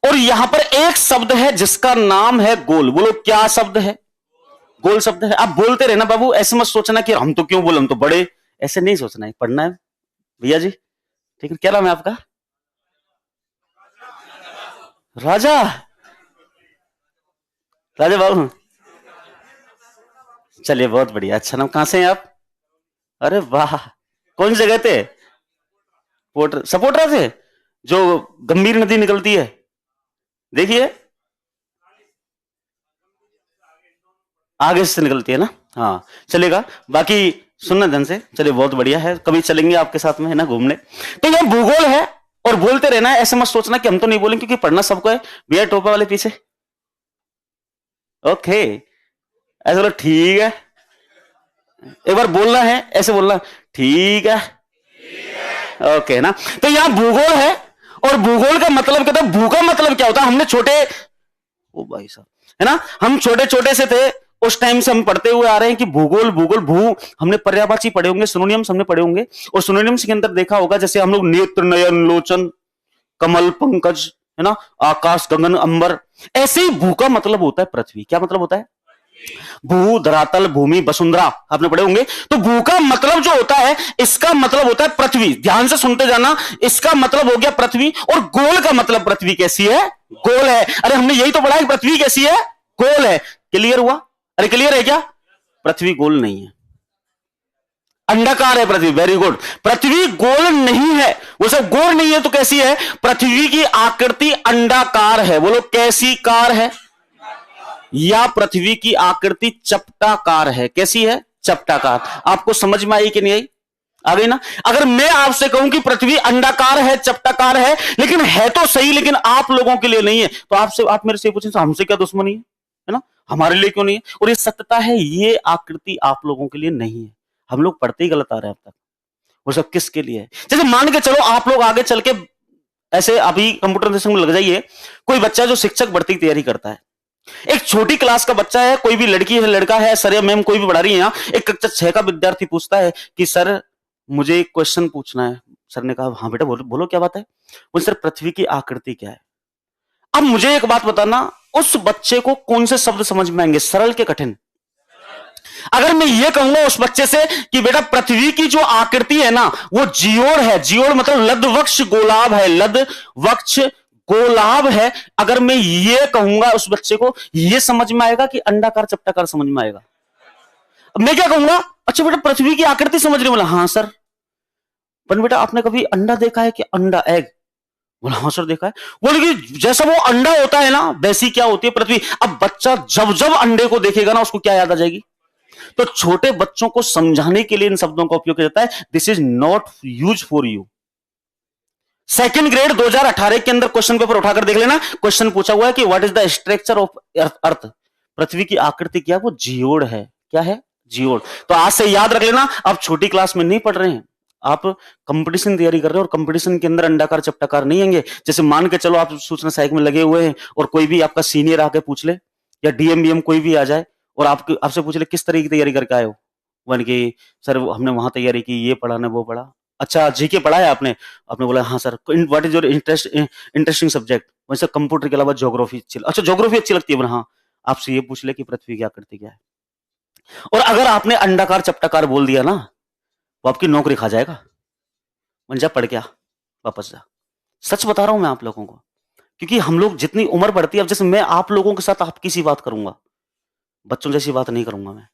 और यहां पर एक शब्द है जिसका नाम है गोल। बोलो क्या शब्द है? गोल शब्द है। आप बोलते रहना बाबू, ऐसे मत सोचना कि हम तो क्यों बोले, हम तो बड़े, ऐसे नहीं सोचना है, पढ़ना है भैया जी, ठीक है। क्या नाम है आपका? राजा, राजा बाबू, चलिए बहुत बढ़िया, अच्छा नाम। कहां से हैं आप? अरे वाह, कौन सी जगह थे? सपोर्टर, सपोर्टर से जो गंभीर नदी निकलती है, देखिए आगे से निकलती है ना, हाँ चलेगा। बाकी सुनना ध्यान से, चलिए बहुत बढ़िया है, कभी चलेंगे आपके साथ में, है ना, घूमने। तो ये भूगोल है, और बोलते रहना है, ऐसे मत सोचना कि हम तो नहीं बोलेंगे, क्योंकि पढ़ना सबको है। भैया टोपा वाले पीछे, ओके, ऐसे बोलो ठीक है, एक बार बोलना है, ऐसे बोलना ठीक है, ओके ना। तो यहां भूगोल है, और भूगोल का मतलब क्या था, भू का मतलब क्या होता है, हमने छोटे, ओ भाई साहब, है ना, हम छोटे छोटे से थे उस टाइम से हम पढ़ते हुए आ रहे हैं कि भूगोल, भूगोल, भू, हमने पर्यायवाची पढ़े होंगे, सिनोनिम्स हमने पढ़े होंगे, और सिनोनिम्स के अंदर देखा होगा, जैसे हम लोग नेत्र, नयन, लोचन, कमल, पंकज, है ना, आकाश, गगन, अंबर। ऐसे ही भू का मतलब होता है पृथ्वी। क्या मतलब होता है? भू, धरातल, भूमि, वसुंधरा, आपने पढ़े होंगे। तो भू का मतलब जो होता है, इसका मतलब होता है पृथ्वी। ध्यान से सुनते जाना, इसका मतलब हो गया पृथ्वी, और गोल का मतलब पृथ्वी कैसी है, गोल है। अरे हमने यही तो पढ़ा है, पृथ्वी कैसी है, गोल है। क्लियर हुआ? अरे क्लियर है क्या? पृथ्वी गोल नहीं है, अंडाकार है पृथ्वी। वेरी गुड, पृथ्वी गोल नहीं है, वो सब गोल नहीं है तो कैसी है? पृथ्वी की आकृति अंडाकार है। बोलो कैसी कार है? या पृथ्वी की आकृति चपटाकार है। कैसी है? चपटाकार। आपको समझ में आई कि नहीं आई? आ गई ना। अगर मैं आपसे कहूं कि पृथ्वी अंडाकार है, चपटाकार है, लेकिन है तो सही, लेकिन आप लोगों के लिए नहीं है, तो आपसे, आप मेरे से पूछें तो हमसे क्या दुश्मनी है ना, हमारे लिए क्यों नहीं है? और ये सत्यता है, ये आकृति आप लोगों के लिए नहीं है। हम लोग पढ़ते ही गलत आ रहे हैं अब तक। वो सब किसके लिए है? जैसे मान के चलो आप लोग आगे चल के, ऐसे अभी कंप्यूटर में लग जाइए, कोई बच्चा जो शिक्षक भर्ती की तैयारी करता है, एक छोटी क्लास का बच्चा है, कोई भी लड़की है, लड़का है, सर या मैम कोई भी पढ़ा रही है, यहाँ एक कक्षा 6 का विद्यार्थी पूछता है कि सर मुझे एक क्वेश्चन पूछना है, सर ने कहा हाँ बेटा बोलो बोलो क्या बात है। बोले सर पृथ्वी की आकृति क्या है। अब मुझे एक बात बताना, उस बच्चे को कौन से शब्द समझ में आएंगे, सरल के कठिन? अगर मैं ये कहूंगा उस बच्चे से कि बेटा पृथ्वी की जो आकृति है ना वो जियोड़ है, जियोड़ मतलब लधवक्ष गोलाभ है, लधवक्ष गोलाभ है, अगर मैं ये कहूंगा उस बच्चे को, ये समझ में आएगा कि अंडाकार चपटाकार समझ में आएगा? मैं क्या कहूंगा, अच्छा बेटा पृथ्वी की आकृति समझ रहे? बोला हाँ सर। पर बेटा आपने कभी अंडा देखा है कि अंडा, एग? बोला हाँ सर देखा है। बोले कि जैसा वो अंडा होता है ना वैसी क्या होती है पृथ्वी। अब बच्चा जब जब अंडे को देखेगा ना उसको क्या याद आ जाएगी? तो छोटे बच्चों को समझाने के लिए इन शब्दों का उपयोग किया जाता है। This is not use for you. Second grade 2018 के अंदर क्वेश्चन पेपर उठाकर देख लेना, क्वेश्चन पूछा हुआ है कि what is the structure of earth. पृथ्वी की आकृति क्या? वो जियोड़ है। क्या है? जियोड़। तो आज से याद रख लेना, आप छोटी क्लास में नहीं पढ़ रहे हैं, आप कंपटीशन तैयारी कर रहे हो और कंपटीशन के अंदर अंडाकार चपटाकार नहीं आएंगे। जैसे मान के चलो आप सूचना सहायक में लगे हुए हैं और कोई भी आपका सीनियर आके पूछ ले या डीएम कोई भी आ जाए और आपसे पूछ ले किस तरह की तैयारी करके आए हो, वन की सर हमने वहां तैयारी की, ये पढ़ा ने वो पढ़ा। अच्छा जीके पढ़ा है आपने? आपने बोला हाँ sir. What is your interesting subject? वैसे कंप्यूटर के अलावा ज्योग्राफी अच्छी। अच्छा ज्योग्राफी अच्छी लगती है? बोला हाँ। आपसे ये पूछ ले कि पृथ्वी की आकृति क्या है, और अगर आपने अंडाकार चपटाकार बोल दिया ना वो आपकी नौकरी खा जाएगा। मन जा पढ़ क्या, वापस जा। सच बता रहा हूं मैं आप लोगों को, क्योंकि हम लोग जितनी उम्र बढ़ती है, अब जैसे मैं आप लोगों के साथ आपकी सी बात करूंगा, बच्चों जैसी बात नहीं करूंगा मैं।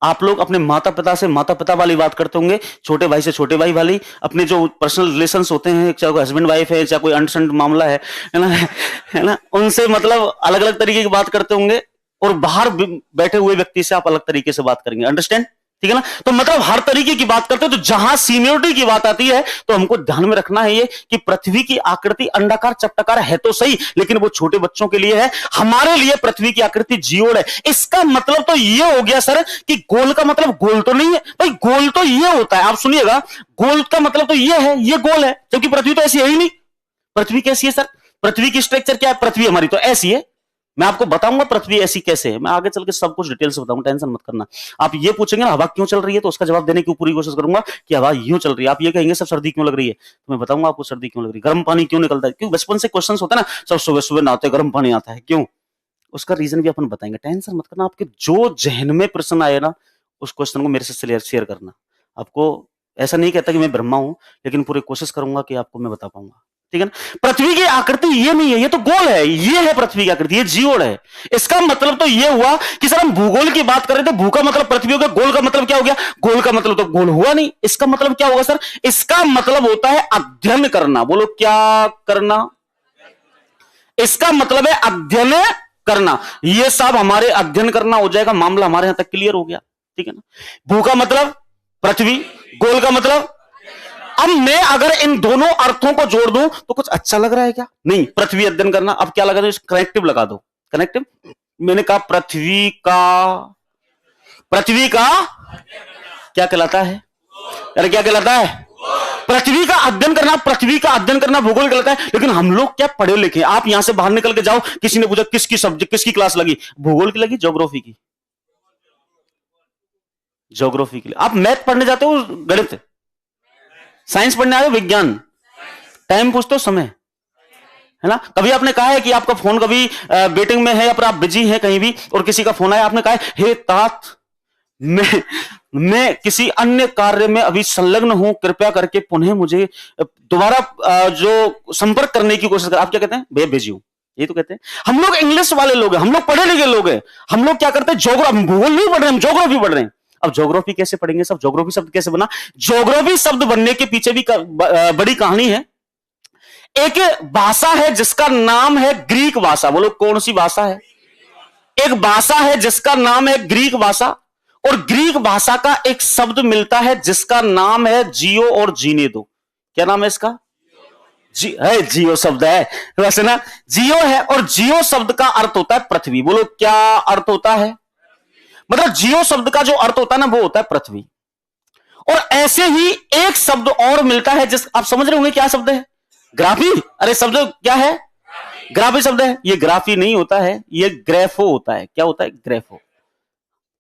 आप लोग अपने माता पिता से माता पिता वाली बात करते होंगे, छोटे भाई से छोटे भाई वाली, अपने जो पर्सनल रिलेशंस होते हैं, चाहे कोई हस्बैंड वाइफ है, चाहे कोई अंडरस्टैंड मामला है ना, उनसे मतलब अलग अलग तरीके की बात करते होंगे, और बाहर बैठे हुए व्यक्ति से आप अलग तरीके से बात करेंगे। अंडरस्टैंड? ठीक है ना? तो मतलब हर तरीके की बात करते हैं। तो जहां सीनियरिटी की बात आती है तो हमको ध्यान में रखना है ये कि पृथ्वी की आकृति अंडाकार चपटाकार है तो सही, लेकिन वो छोटे बच्चों के लिए है, हमारे लिए पृथ्वी की आकृति जियोड़ है। इसका मतलब तो ये हो गया सर कि गोल का मतलब गोल तो नहीं है भाई, गोल तो ये होता है, आप सुनिएगा, गोल का मतलब तो ये है, ये गोल है, जबकि पृथ्वी तो ऐसी है ही नहीं। पृथ्वी कैसी है सर? पृथ्वी की स्ट्रक्चर क्या है? पृथ्वी हमारी तो ऐसी है। मैं आपको बताऊंगा पृथ्वी ऐसी कैसे है, मैं आगे चल के सब कुछ डिटेल से बताऊंगा, टेंशन मत करना। आप ये पूछेंगे ना हवा क्यों चल रही है, तो उसका जवाब देने की पूरी कोशिश करूंगा कि हवा यूं चल रही है। आप ये कहेंगे सब सर्दी क्यों लग रही है, तो मैं बताऊंगा आपको सर्दी क्यों लग रही है। गर्म पानी क्यों निकलता है, क्योंकि बचपन से क्वेश्चन होता है ना, सब सुबह सुबह नहाते गर्म पानी आता है, क्यों? उसका रीजन भी अपन बताएंगे, टेंशन मत करना। आपके जो जहन में प्रश्न आए ना उस क्वेश्चन को मेरे से शेयर करना। आपको ऐसा नहीं कहता कि मैं ब्रह्मा हूं, लेकिन पूरी कोशिश करूंगा कि आपको मैं बता पाऊंगा। ठीक है ना? पृथ्वी की आकृति ये नहीं है, ये तो गोल है, ये है पृथ्वी की आकृति, ये जियोड़ है। इसका मतलब तो ये हुआ कि सर हम भूगोल की बात कर रहे थे, भू का मतलब पृथ्वी हो गया, गोल का मतलब क्या हो गया? गोल का मतलब तो गोल हुआ नहीं। इसका मतलब क्या होगा सर? इसका मतलब होता है अध्ययन करना। बोलो क्या करना? इसका मतलब है अध्ययन करना। ये सब हमारे अध्ययन करना हो जाएगा, मामला हमारे यहां तक क्लियर हो गया। ठीक है ना? भू का मतलब पृथ्वी, गोल का मतलब। अब मैं अगर इन दोनों अर्थों को जोड़ दूं तो कुछ अच्छा लग रहा है क्या? नहीं। पृथ्वी अध्ययन करना, अब क्या लगा दो? कनेक्टिव लगा दो। कनेक्टिव मैंने कहा पृथ्वी का क्या कहलाता है? अरे क्या कहलाता है? पृथ्वी का अध्ययन करना, पृथ्वी का अध्ययन करना भूगोल कहलाता है। लेकिन हम लोग क्या पढ़े लिखे, आप यहां से बाहर निकल के जाओ, किसी ने पूछा किसकी सब्जेक्ट किसकी क्लास लगी, भूगोल की लगी, ज्योग्राफी की? ज्योग्राफी के लिए। आप मैथ पढ़ने जाते हो, गणित, साइंस पढ़ने आए हो, विज्ञान, टाइम पूछते हो, समय, है ना? कभी आपने कहा है कि आपका फोन कभी वेटिंग में है या फिर आप बिजी हैं कहीं भी और किसी का फोन आया, आपने कहा है हे तात मैं किसी अन्य कार्य में अभी संलग्न हूं, कृपया करके पुनः मुझे दोबारा जो संपर्क करने की कोशिश कर। आप क्या कहते हैं? भैया बिजी हूं, ये तो कहते हैं। हम लोग इंग्लिश वाले लोग हैं, हम लोग पढ़े लिखे लोग हैं, हम लोग क्या करते हैं? ज्योग्राफी, भूगोल नहीं पढ़ रहे, हम ज्योग्राफी पढ़ रहे हैं। अब ज्योग्राफी कैसे पढ़ेंगे सब? ज्योग्राफी शब्द कैसे बना? ज्योग्राफी शब्द बनने के पीछे भी बड़ी कहानी है। एक भाषा है जिसका नाम है ग्रीक भाषा। बोलो कौन सी भाषा है? एक भाषा है जिसका नाम है ग्रीक भाषा, और ग्रीक भाषा का एक शब्द मिलता है जिसका नाम है जियो और जीने दो। क्या नाम है इसका? जियो शब्द है वैसे ना, जियो है, और जियो शब्द का अर्थ होता है पृथ्वी। बोलो क्या अर्थ होता है? मतलब जियो शब्द का जो अर्थ होता है ना वो होता है पृथ्वी। और ऐसे ही एक शब्द और मिलता है जिस, आप समझ रहे होंगे क्या शब्द है? ग्राफी। अरे शब्द क्या है? ग्राफी शब्द है। ये ग्राफी नहीं होता है, ये ग्रेफो होता है। क्या होता है? ग्रेफो।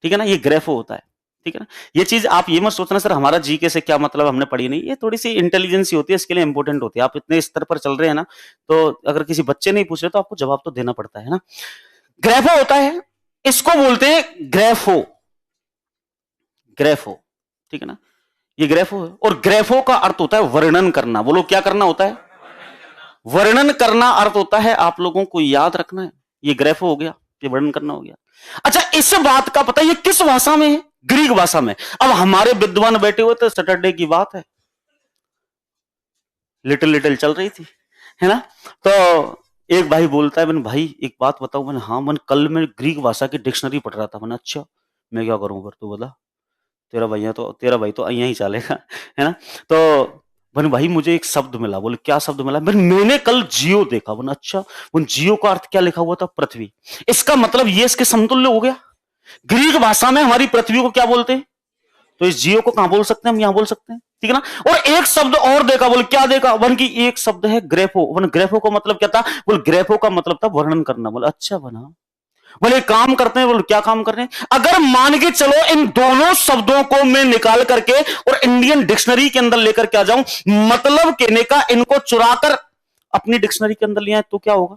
ठीक है ना? ये ग्रेफो होता है। ठीक है ना। ये चीज आप ये मत सोचना सर हमारा जीके से क्या मतलब, हमने पढ़ी नहीं, ये थोड़ी सी इंटेलिजेंस होती है, इसके लिए इंपॉर्टेंट होती है। आप इतने स्तर पर चल रहे हैं ना, तो अगर किसी बच्चे नहीं पूछ रहे तो आपको जवाब तो देना पड़ता है ना। ग्रेफो होता है, इसको बोलते हैं ग्रेफो, ग्रेफो, ठीक है ना। ये ग्रेफो है, और ग्रेफो का अर्थ होता है वर्णन करना। बोलो क्या करना होता है? वर्णन करना अर्थ होता है, आप लोगों को याद रखना है। ये ग्रेफो हो गया, ये वर्णन करना हो गया। अच्छा, इस बात का पता है ये किस भाषा में है? ग्रीक भाषा में। अब हमारे विद्वान बैठे हुए तो सैटरडे की बात है, लिटिल लिटिल चल रही थी, है ना। तो एक भाई बोलता है, मैंने भाई एक बात बताऊं, मैंने हाँ, मैंने कल मैं ग्रीक भाषा की डिक्शनरी पढ़ रहा था। मैंने अच्छा, मैं क्या करूं फिर, तू बता, तेरा भाई तो यहीं चलेगा, है ना। तो मैंने भाई मुझे एक शब्द मिला। बोले क्या शब्द मिला? मैंने कल जियो देखा। बोले अच्छा, उन जियो का अर्थ क्या लिखा हुआ था? पृथ्वी। इसका मतलब ये इसके समतुल्य हो गया। ग्रीक भाषा में हमारी पृथ्वी को क्या बोलते हैं? तो इस जियो को कहां बोल सकते हैं हम? यहां बोल सकते हैं, ठीक है ना। और एक शब्द और देखा। बोले क्या देखा? वन की एक शब्द है ग्रेफो। वन ग्रेफो का मतलब क्या था? बोले ग्रेफो का मतलब था वर्णन करना। बोले अच्छा बना। बोले काम करते हैं। बोले क्या काम कर रहे हैं? अगर मान के चलो इन दोनों शब्दों को मैं निकाल करके और इंडियन डिक्शनरी के अंदर लेकर के आ जाऊं, मतलब कहने का इनको चुराकर अपनी डिक्शनरी के अंदर लिया, तो क्या होगा?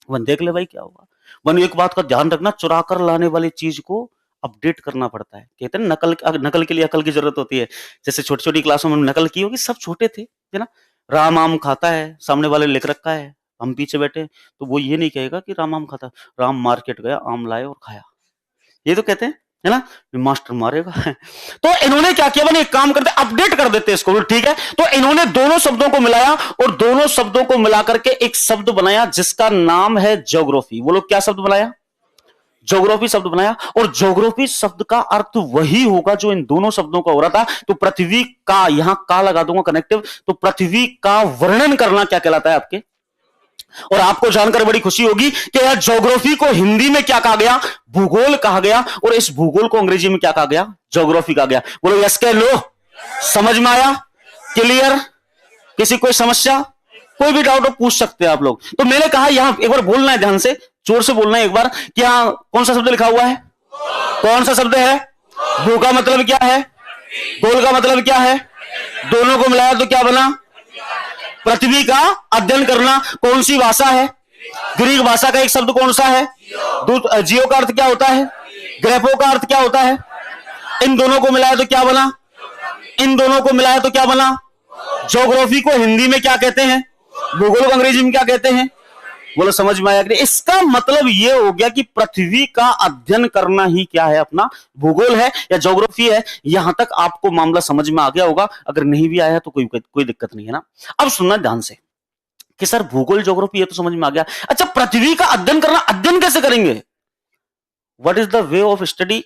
वन देख ले भाई क्या होगा। वन एक बात का ध्यान रखना, चुरा कर लाने वाली चीज को अपडेट करना पड़ता है। कहते हैं नकल, नकल के लिए अकल की जरूरत होती है। जैसे छोटी छोटी क्लासों में नकल की होगी, सब छोटे थे, है ना। राम आम खाता है, सामने वाले लिख रखा है, हम पीछे बैठे, तो वो ये नहीं कहेगा कि राम आम खाता। राम मार्केट गया, आम लाए और खाया, ये तो कहते हैं, है ना। मास्टर मारेगा। तो इन्होंने क्या किया? मैंने एक काम करते, अपडेट कर देते इसको, ठीक है। तो इन्होंने दोनों शब्दों को मिलाया और दोनों शब्दों को मिलाकर के एक शब्द बनाया जिसका नाम है ज्योग्राफी। वो लोग क्या शब्द बनाया? ज्योग्राफी शब्द बनाया। और ज्योग्राफी शब्द का अर्थ वही होगा जो इन दोनों शब्दों का हो रहा था। तो पृथ्वी का, यहां का लगा दूंगा कनेक्टिव, तो पृथ्वी का वर्णन करना क्या कहलाता है आपके? और आपको जानकर बड़ी खुशी होगी कि यार ज्योग्राफी को हिंदी में क्या कहा गया? भूगोल कहा गया। और इस भूगोल को अंग्रेजी में क्या कहा गया? ज्योग्राफी कहा गया। बोलो यस कह लो। समझ में आया? क्लियर? किसी कोई समस्या, कोई भी डाउट हो पूछ सकते हैं आप लोग। तो मैंने कहा यहां एक बार बोलना है, ध्यान से जोर से बोलना है एक बार कि यहां कौन सा शब्द लिखा हुआ है? कौन सा शब्द है? भू का मतलब क्या है? गोल का मतलब क्या है? दोनों को मिलाया तो क्या बना? पृथ्वी का अध्ययन करना। कौन सी भाषा है? ग्रीक भाषा का एक शब्द कौन सा है? जियो का अर्थ क्या होता है? ग्रेफो का अर्थ क्या होता है? इन दोनों को मिलाया तो क्या बना? इन दोनों को मिलाया तो क्या बना? ज्योग्राफी को हिंदी में क्या कहते हैं? भूगोल को अंग्रेजी में क्या कहते हैं? बोलो समझ में आया कि इसका मतलब ये हो गया कि पृथ्वी का अध्ययन करना ही क्या है? अपना भूगोल है या ज्योग्राफी है। यहां तक आपको मामला समझ में आ गया होगा। अगर नहीं भी आया तो कोई दिक्कत नहीं है ना। अब सुनना ध्यान से कि सर भूगोल ज्योग्राफी ये तो समझ में आ गया। अच्छा, पृथ्वी का अध्ययन करना, अध्ययन कैसे करेंगे? What is the way of study?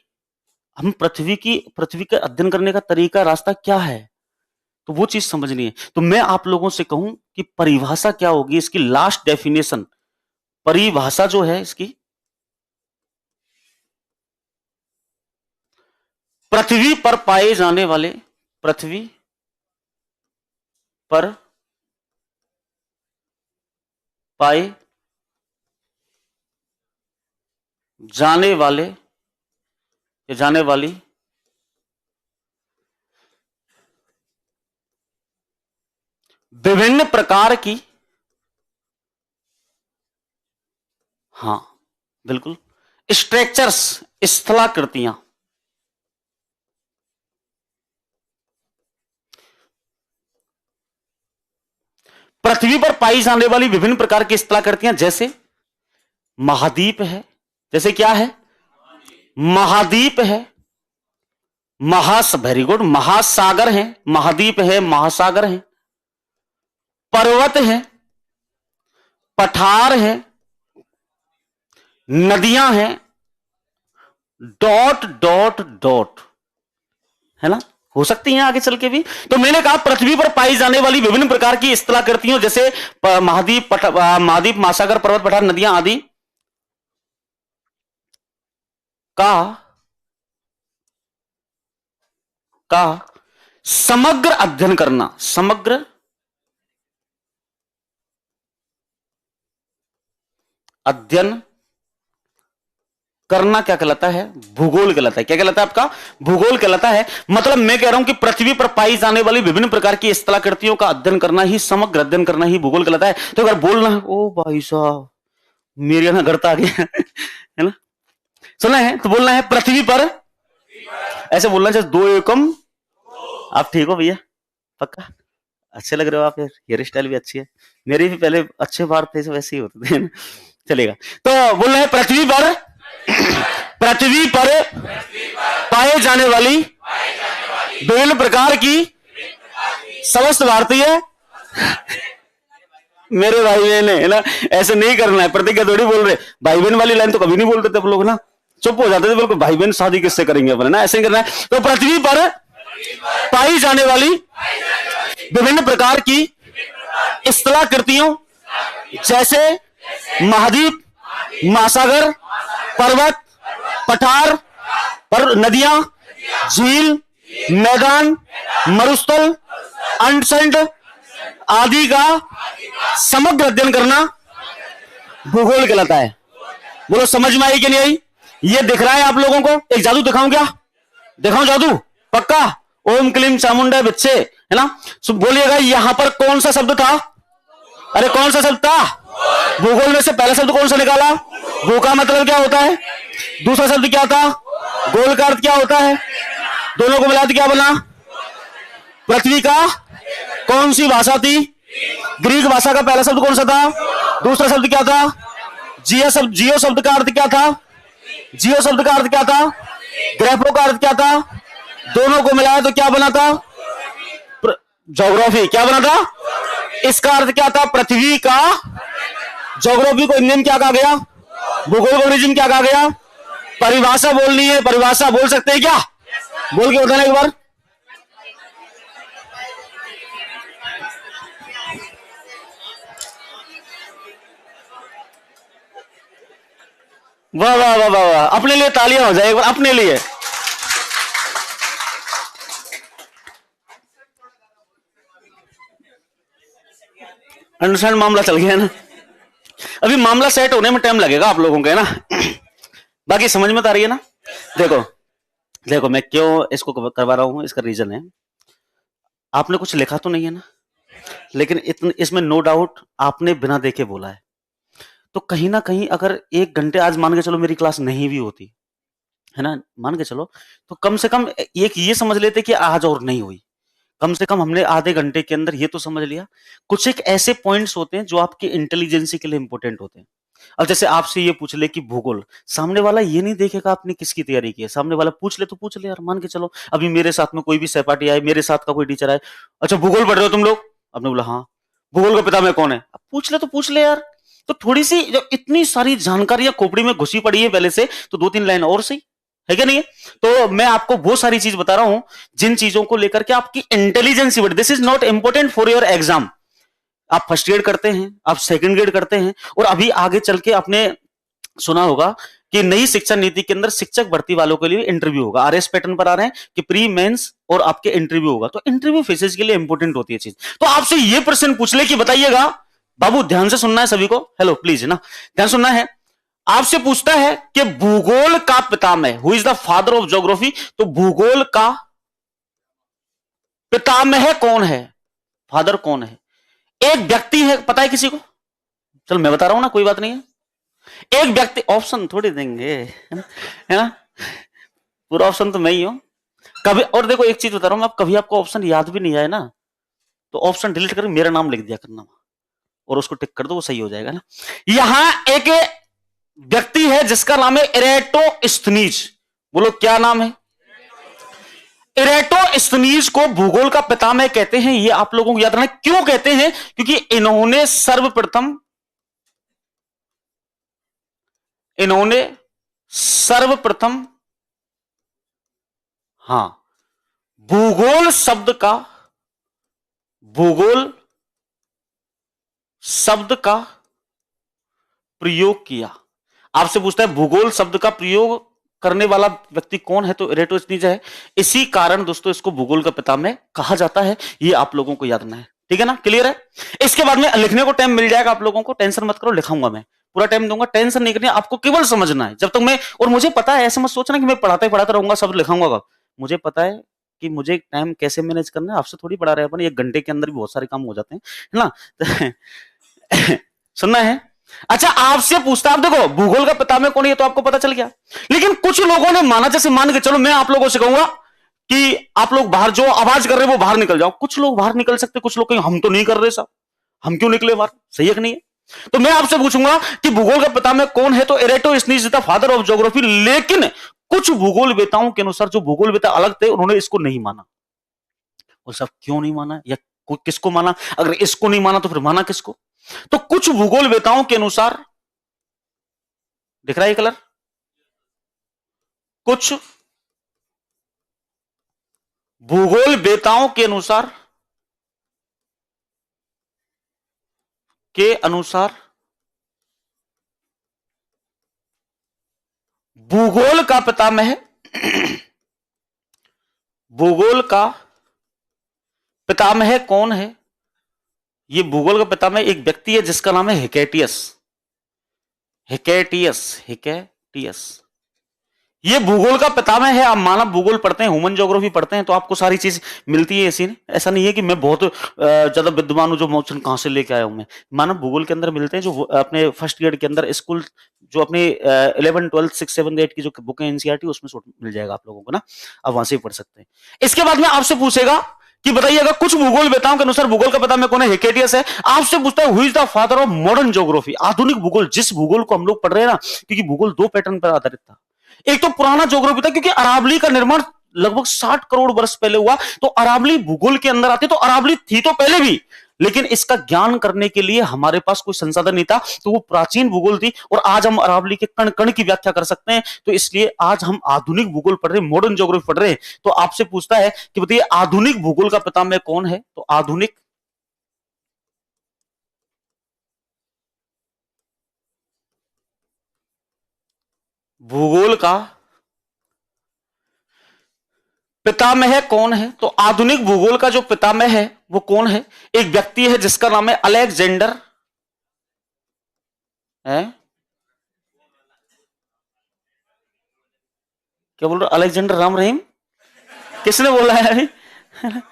हम पृथ्वी का अध्ययन करने का तरीका, रास्ता क्या है? तो वो चीज समझनी है। तो मैं आप लोगों से कहूं कि परिभाषा क्या होगी इसकी, लास्ट डेफिनेशन, परिभाषा जो है इसकी, पृथ्वी पर पाए जाने वाले, पृथ्वी पर पाए जाने वाले या जाने वाली विभिन्न प्रकार की, हां बिल्कुल, स्ट्रक्चर्स, स्थलाकृतियां, पृथ्वी पर पाई जाने वाली विभिन्न प्रकार की स्थलाकृतियां, जैसे महाद्वीप है, जैसे क्या है? महाद्वीप है, वेरी गुड, महासागर है, महाद्वीप है, महासागर है, पर्वत है, पठार है, नदियां हैं, डॉट डॉट डॉट, है ना। हो सकती हैं आगे चल के भी। तो मैंने कहा पृथ्वी पर पाई जाने वाली विभिन्न प्रकार की स्थलाकृतियों, जैसे महाद्वीप, महासागर, पर्वत, पठार, नदियां आदि का का समग्र अध्ययन करना, समग्र अध्ययन करना क्या कहलाता है? भूगोल कहलाता है। क्या कहलाता है आपका? भूगोल कहलाता है। मतलब मैं कह रहा हूं कि पृथ्वी पर पाई जाने वाली विभिन्न प्रकार की स्थलाकृतियों का अध्ययन करना ही, समग्र अध्ययन करना ही भूगोल कहलाता है। तो अगर बोलना है, ओ भाई साहब मेरे यहां घर आ गया है ना, सुना है, तो बोलना है पृथ्वी पर, ऐसे बोलना चाहिए, दो एकम। आप ठीक हो भैया? पक्का? अच्छे लग रहे हो आप यार, हेयर स्टाइल भी अच्छी है। मेरे भी पहले अच्छे बाल थे, वैसे ही होते थे। चलेगा। तो बोलना है पृथ्वी पर, पृथ्वी पर पाए जाने वाली विभिन्न प्रकार की समस्त भारतीय, मेरे भाई बहन है ना, ऐसे नहीं करना है। प्रतिज्ञा थोड़ी बोल रहे, भाई बहन वाली लाइन तो कभी नहीं बोलते थे आप लोग ना, चुप हो जाते थे बिल्कुल, भाई बहन शादी किससे करेंगे अपने ना, ऐसे ही करना है। तो पृथ्वी पर पाई जाने वाली विभिन्न प्रकार की स्थलाकृतियों, जैसे महाद्वीप, महासागर, पर्वत, पठार, पर नदियां, झील, मैदान, मरुस्थल, अंडसंड आदि का समग्र अध्ययन करना भूगोल कहलाता है। बोलो समझ में आई कि नहीं आई? ये दिख रहा है आप लोगों को? एक जादू दिखाऊं क्या? दिखाऊं जादू? पक्का? ओम क्लीम चामुंडा बिच्छे, है ना? सो बोलिएगा यहां पर कौन सा शब्द था? अरे कौन सा शब्द था? भूगोल में से पहला शब्द कौन सा निकाला? भू का मतलब क्या होता है? दूसरा शब्द क्या था? गोल का अर्थ क्या होता है? दोनों को मिला तो क्या बना? पृथ्वी का कौन सी भाषा थी? ग्रीक भाषा का पहला शब्द कौन सा था? दूसरा शब्द क्या था? जियो शब्द का अर्थ क्या था? जियो शब्द का अर्थ क्या था? ग्रेफो का अर्थ क्या था? दोनों को मिलाया तो क्या बना था? ज्योग्राफी। क्या बना था? इसका अर्थ क्या था? पृथ्वी का। ज्योग्राफी को इंडियन क्या कहा गया? भूगोल को रीजन क्या कहा गया? परिभाषा बोलनी है, परिभाषा बोल सकते हैं क्या? बोल के बताना एक बार। वाह वाह वाह वाह वाह, अपने लिए तालियां हो जाए एक बार, अपने लिए। अंडरस्टैंड? मामला चल गया ना, अभी मामला सेट होने में टाइम लगेगा आप लोगों के ना। बाकी समझ में तो आ रही है ना? देखो देखो मैं क्यों इसको करवा रहा हूं, इसका रीजन है, आपने कुछ लिखा तो नहीं है ना, लेकिन इसमें नो डाउट आपने बिना देखे बोला है। तो कहीं ना कहीं अगर 1 घंटे आज मान के चलो मेरी क्लास नहीं भी होती है ना, मान के चलो, तो कम से कम एक ये समझ लेते कि आज और नहीं हुई, कम से कम हमने आधे घंटे के अंदर ये तो समझ लिया। कुछ एक ऐसे पॉइंट्स होते हैं जो आपके इंटेलिजेंसी के लिए इंपॉर्टेंट होते हैं। अब जैसे आपसे ये पूछ ले कि भूगोल, सामने वाला ये नहीं देखेगा आपने किसकी तैयारी की है, सामने वाला पूछ ले तो पूछ ले यार, मान के चलो अभी मेरे साथ में कोई भी सहपाठी आए, मेरे साथ का कोई टीचर आए, अच्छा भूगोल पढ़ रहे हो तुम लोग? आपने बोला हाँ। भूगोल का पितामह कौन है? अब पूछ ले तो पूछ ले यार। तो थोड़ी सी जब इतनी सारी जानकारियां खोपड़ी में घुसी पड़ी है पहले से, तो 2-3 लाइन और सही है क्या नहीं है? तो मैं आपको वो सारी चीज बता रहा हूं जिन चीजों को लेकर के आपकी इंटेलिजेंस बढ़े। This is not important for your exam. आप फर्स्ट ग्रेड करते हैं, आप सेकंड ग्रेड करते हैं, और अभी आगे चल के आपने सुना होगा कि नई शिक्षा नीति के अंदर शिक्षक भर्ती वालों के लिए इंटरव्यू होगा। आरएस पैटर्न पर आ रहे हैं कि प्री मेंस और आपके इंटरव्यू होगा, तो इंटरव्यू फेसेस के लिए इंपॉर्टेंट होती है चीज। तो आपसे ये प्रश्न पूछ ले कि बताइएगा, बाबू ध्यान से सुनना है सभी को, हेलो प्लीज ना, ध्यान सुनना है। आपसे पूछता है कि भूगोल का पितामह, who is the father of geography, तो भूगोल का पितामह कौन है? फादर कौन है? एक व्यक्ति है, पता है किसी को? चल मैं बता रहा हूं ना, कोई बात नहीं है। एक व्यक्ति, ऑप्शन थोड़ी देंगे है ना, पूरा ऑप्शन तो मैं ही हूं कभी। और देखो एक चीज बता रहा हूं, आप कभी आपको ऑप्शन याद भी नहीं आए ना, तो ऑप्शन डिलीट करके मेरा नाम लिख दिया करना और उसको टिक कर दो, वो सही हो जाएगा ना। यहां एक व्यक्ति है जिसका नाम है इरेटोस्थनीज। बोलो क्या नाम है? इरेटोस्थनीज को भूगोल का पितामह कहते हैं। ये आप लोगों को याद रखना। क्यों कहते हैं? क्योंकि इन्होंने सर्वप्रथम हां भूगोल शब्द का प्रयोग किया। आपसे पूछता है भूगोल शब्द का प्रयोग करने वाला व्यक्ति कौन है, तो इरेटोस्थनीज है। इसी कारण दोस्तों इसको भूगोल का पितामह कहा जाता है। ये आप लोगों को याद रखना है, ठीक है ना? क्लियर है? इसके बाद में लिखने को टाइम मिल जाएगा आप लोगों को, टेंशन मत करो, लिखाऊंगा मैं। पूरा टाइम दूंगा, टेंशन नहीं करनी, आपको केवल समझना है। जब तक मैं, और मुझे पता है, ऐसे मत सोचना कि मैं पढ़ाता ही पढ़ाता रहूंगा, सब लिखाऊंगा। मुझे पता है कि मुझे टाइम कैसे मैनेज करना है। आपसे थोड़ी पढ़ा रहे हैं अपन, 1 घंटे के अंदर भी बहुत सारे काम हो जाते हैं, है ना? सुनना है? अच्छा, आपसे पूछता, आप देखो भूगोल का पितामह कौन है ये तो आपको पता चल गया, लेकिन कुछ लोगों ने माना, जैसे मान के चलो मैं आप लोगों से कहूंगा कि आप लोग बाहर जो आवाज कर रहे हो वो बाहर निकल जाओ, कुछ लोग बाहर निकल सकते, कुछ लोग कहेंगे हम तो नहीं कर रहे साहब, हम क्यों निकले बाहर, सही है कि नहीं है? तो मैं आपसे पूछूंगा कि भूगोल का पितामह कौन है, तो एरेटोस्थिनीज द फादर ऑफ ज्योग्राफी। लेकिन कुछ भूगोल वेताओं के अनुसार, जो भूगोल वेता अलग थे, उन्होंने इसको नहीं माना। वो सब क्यों नहीं माना, या किसको माना? अगर इसको नहीं माना तो फिर माना किसको? तो कुछ भूगोल वेताओं के अनुसार, दिख रहा है ये कलर, कुछ भूगोल वेताओं के अनुसार भूगोल का पितामह भूगोल का पितामह कौन है? ये भूगोल का पितामह एक व्यक्ति है जिसका नाम है हिकेटियस। हिकेटियस ये भूगोल का पितामह है। आप मानव भूगोल पढ़ते हैं, ह्यूमन ज्योग्राफी पढ़ते हैं, तो आपको सारी चीज मिलती है। ऐसा नहीं है कि मैं बहुत ज्यादा विद्वान हूं, जो मोशन कहां से लेके आया हूं। मैं मानव भूगोल के अंदर मिलते हैं, जो अपने फर्स्ट ईयर के अंदर स्कूल, जो अपने 11, 12, 6, 7, 8 की जो बुक है एनसीईआरटी, उसमें मिल जाएगा आप लोगों को ना, आप वहां से पढ़ सकते हैं। इसके बाद में आपसे पूछेगा कि बताइएगा कुछ भूगोल वेताओं के अनुसार भूगोल का पितामह कौन है? हिकेटियस है। आपसे पूछता है who is the father of modern geography, आधुनिक भूगोल। जिस भूगोल को हम लोग पढ़ रहे हैं ना, क्योंकि भूगोल 2 पैटर्न पर आधारित था। एक तो पुराना ज्योग्राफी था, क्योंकि अरावली का निर्माण लगभग 60 करोड़ वर्ष पहले हुआ, तो अरावली भूगोल के अंदर आती, तो अरावली थी तो पहले भी, लेकिन इसका ज्ञान करने के लिए हमारे पास कोई संसाधन नहीं था, तो वो प्राचीन भूगोल थी। और आज हम अरावली के कण कण की व्याख्या कर सकते हैं, तो इसलिए आज हम आधुनिक भूगोल पढ़ रहे हैं, मॉडर्न ज्योग्राफी पढ़ रहे हैं। तो आपसे पूछता है कि बताइए आधुनिक भूगोल का पितामह कौन है? तो आधुनिक भूगोल का पितामह कौन है? तो आधुनिक भूगोल का जो पितामह है वो कौन है? एक व्यक्ति है जिसका नाम है अलेक्जेंडर है। क्या बोल रहे? अलेक्जेंडर राम रहीम? किसने बोला है? है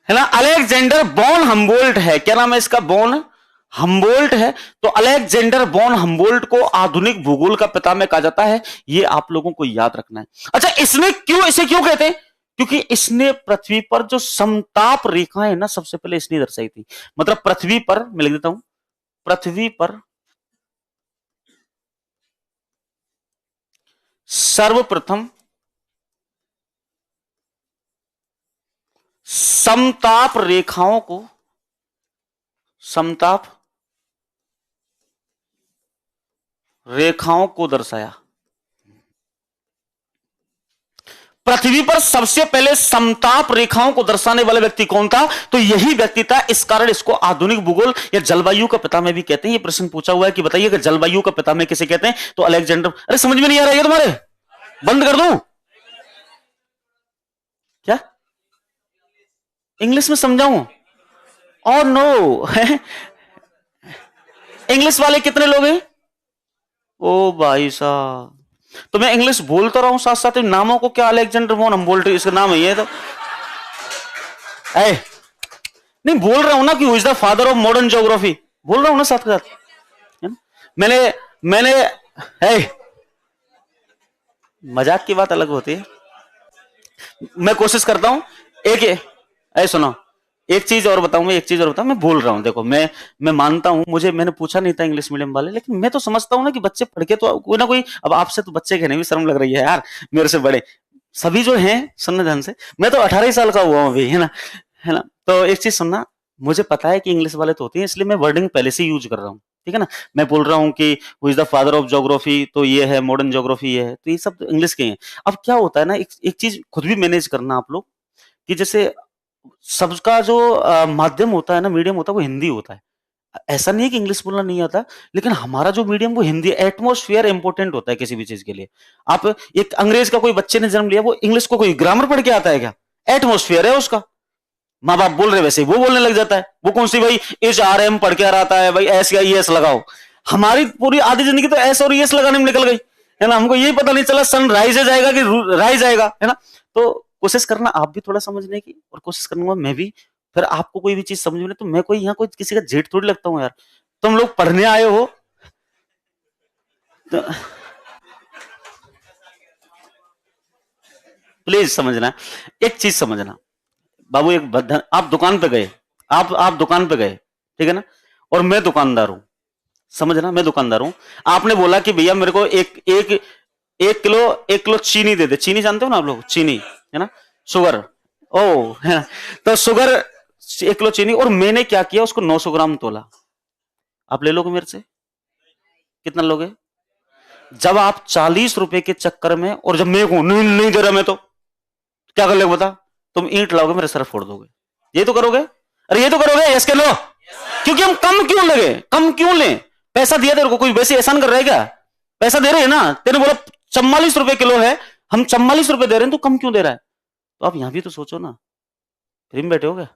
ना, अलेक्जेंडर बॉन हम्बोल्ट है। क्या नाम है इसका? बॉन हम्बोल्ट है। तो अलेक्जेंडर बॉन हम्बोल्ट को आधुनिक भूगोल का पितामह कहा जाता है। ये आप लोगों को याद रखना है। अच्छा, इसने इसे क्यों कहते हैं? क्योंकि इसने पृथ्वी पर जो समताप रेखाएं ना, सबसे पहले इसने दर्शाई थी। मतलब पृथ्वी पर, मैं लिख देता हूं, पृथ्वी पर सर्वप्रथम समताप रेखाओं को दर्शाया। पृथ्वी पर सबसे पहले समताप रेखाओं को दर्शाने वाला व्यक्ति कौन था? तो यही व्यक्ति था। इस कारण इसको आधुनिक भूगोल या जलवायु का पितामह भी कहते हैं। ये प्रश्न पूछा हुआ है कि बताइए कि जलवायु का पितामह किसे कहते हैं? तो अलेक्जेंडर। अरे समझ में नहीं आ रहा है तुम्हारे? बंद कर दूं क्या? इंग्लिश में समझाऊं? और नो इंग्लिश वाले कितने लोग हैं? ओ भाई साहब, तो मैं इंग्लिश बोल तो रहा हूं, साथ साथ नामों को क्या अलेक्जेंडर वॉन हम्बोल्ट इसका नाम है ये तो नहीं बोल रहा हूं ना कि who is the father of modern geography, बोल रहा हूं ना साथ के साथ। मैंने मैंने है, मजाक की बात अलग होती है। मैं कोशिश करता हूं सुनो, एक चीज और बताऊं, मैं बोल रहा हूं, देखो मैं मानता हूं, मैंने पूछा नहीं था इंग्लिश मीडियम वाले, लेकिन मैं तो समझता हूं ना कि बच्चे पढ़ के तो कोई ना कोई, अब आपसे तो बच्चे कहने भी शर्म लग रही है यार, मेरे से बड़े सभी जो हैं सुनने ध्यान से, मैं तो 18 साल का हुआ हूं अभी, है ना। तो एक चीज सुनना, मुझे पता है कि इंग्लिश वाले तो होती है, इसलिए मैं वर्डिंग पहले से यूज कर रहा हूँ, ठीक है ना। मैं बोल रहा हूँ कि who is the father of geography, तो ये है मॉडर्न ज्योग्राफी, ये है, तो ये सब इंग्लिश के हैं। अब क्या होता है ना, एक चीज खुद भी मैनेज करना आप लोग, कि जैसे सबका जो माध्यम होता है ना, मीडियम होता है, वो हिंदी होता है। ऐसा नहीं है कि इंग्लिश बोलना नहीं आता, लेकिन हमारा जो मीडियम वो हिंदी, एटमोस्फियर इंपॉर्टेंट होता है किसी भी चीज के लिए। आप एक अंग्रेज का कोई बच्चे ने जन्म लिया, वो इंग्लिश को कोई ग्रामर पढ़ के आता है क्या? एटमोस्फियर है उसका, माँ बाप बोल रहे वैसे वो बोलने लग जाता है। वो कौन सी भाई एच आर एम पढ़ के आ रहा है भाई, एस या ई एस लगाओ। हमारी पूरी आधी जिंदगी तो एस और यस लगाने में निकल गई, है ना। हमको यही पता नहीं चला सन राइज जाएगा कि राइज आएगा, है ना। तो कोशिश करना आप भी थोड़ा समझने की, और कोशिश करूंगा मैं भी। फिर आपको कोई भी चीज समझ में नहीं तो मैं कोई यहाँ कोई किसी का जेठ थोड़ी लगता हूँ यार। तुम लोग पढ़ने आए हो तो प्लीज समझना, एक चीज समझना बाबू, एक आप दुकान पे गए, आप दुकान पे गए, ठीक है ना, और मैं दुकानदार हूं, समझना, मैं दुकानदार हूं। आपने बोला कि भैया मेरे को एक एक एक किलो चीनी दे दे। चीनी जानते हो ना आप लोग, चीनी, है ना, शुगर। ओ, है ना। तो शुगर 1 किलो चीनी, और मैंने क्या किया, उसको 900 ग्राम तोला। आप ले लोगे मेरे से? कितना लोगे? जब आप 40 रुपए के चक्कर में, और जब मैं कहूं नहीं नहीं दे रहा मैं, तो क्या कर लोगे बता? तुम ईंट लाओगे, मेरे सर फोड़ दोगे। ये तो करोगे? अरे ये तो करोगे, यस के लो। क्योंकि हम कम क्यों लगे, कम क्यों लें? पैसा दिया तेरे को, कोई वैसे एहसान कर रहा है क्या? पैसा दे रहे हैं ना, तेरे बोला 44 रुपए किलो है, हम 44 रुपए दे रहे हैं, तो कम क्यों दे रहा है? तो आप यहां भी तो सोचो ना, फ्री में बैठे हो क्या?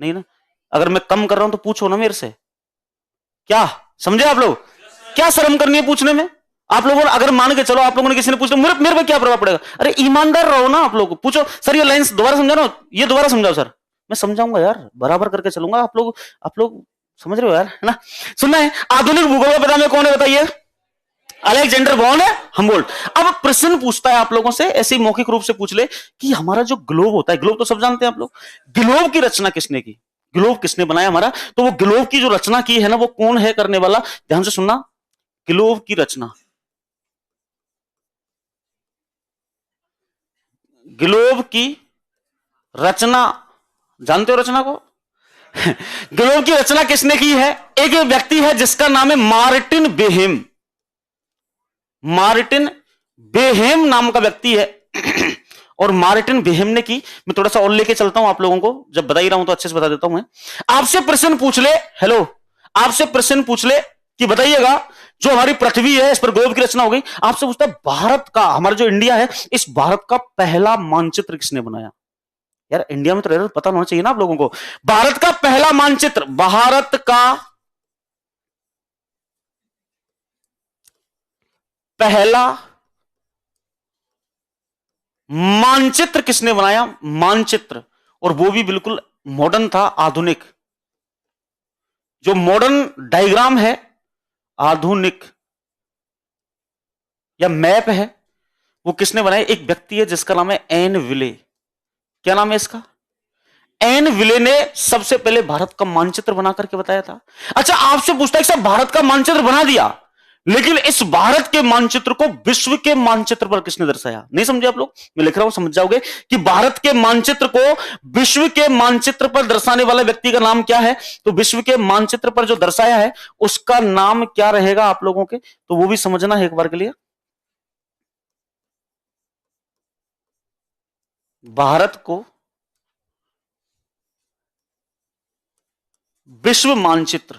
नहीं ना। अगर मैं कम कर रहा हूं तो पूछो ना मेरे से। क्या समझे आप लोग? क्या शर्म करनी है पूछने में? आप लोगों ने अगर मान के चलो, आप लोगों ने किसी ने पूछ लिया, मेरे पे क्या प्रभाव पड़ेगा? अरे ईमानदार रहो ना, आप लोग पूछो सर ये लाइंस दोबारा समझा ना, ये दोबारा समझाओ सर। मैं समझाऊंगा यार, बराबर करके चलूंगा। आप लोग समझ रहे हो यार, है ना। सुनना है, आधुनिक भूगोल का पिता में कौन है बताइए? अलेक्जेंडर वॉन है हमबोल्ट। अब प्रश्न पूछता है आप लोगों से, ऐसे मौखिक रूप से पूछ ले कि हमारा जो ग्लोब होता है, ग्लोब तो सब जानते हैं आप लोग, ग्लोब की रचना किसने की? ग्लोब किसने बनाया हमारा? तो वो ग्लोब की जो रचना की है ना, वो कौन है करने वाला? ध्यान से सुनना, ग्लोब की रचना, ग्लोब की रचना, जानते हो रचना को? ग्लोब की रचना किसने की है? एक व्यक्ति है जिसका नाम है मार्टिन बेहेम। मार्टिन बेहेम नाम का व्यक्ति है। और मार्टिन बेहेम ने की। मैं थोड़ा सा और लेके चलता हूं आप लोगों को, जब बता ही रहा हूं तो अच्छे से बता देता हूं मैं। आपसे प्रश्न पूछ ले, हेलो, आपसे प्रश्न पूछ ले कि बताइएगा, जो हमारी पृथ्वी है इस पर ग्लोब की रचना हो गई, आपसे पूछता है भारत का, हमारा जो इंडिया है, इस भारत का पहला मानचित्र किसने बनाया? यार इंडिया में तो रह पता होना चाहिए ना आप लोगों को। भारत का पहला मानचित्र, भारत का पहला मानचित्र किसने बनाया? मानचित्र, और वो भी बिल्कुल मॉडर्न था, आधुनिक। जो मॉडर्न डायग्राम है, आधुनिक, या मैप है, वो किसने बनाया? एक व्यक्ति है जिसका नाम है एन विले। क्या नाम है इसका? एन विले ने सबसे पहले भारत का मानचित्र बना करके बताया था। अच्छा, आपसे पूछता है कि सब भारत का मानचित्र बना दिया, लेकिन इस भारत के मानचित्र को विश्व के मानचित्र पर किसने दर्शाया? नहीं समझे आप लोग? मैं लिख रहा हूं, समझ जाओगे कि भारत के मानचित्र को विश्व के मानचित्र पर दर्शाने वाले व्यक्ति का नाम क्या है। तो विश्व के मानचित्र पर जो दर्शाया है, उसका नाम क्या रहेगा आप लोगों के? तो वो भी समझना है एक बार के लिए। भारत को विश्व मानचित्र,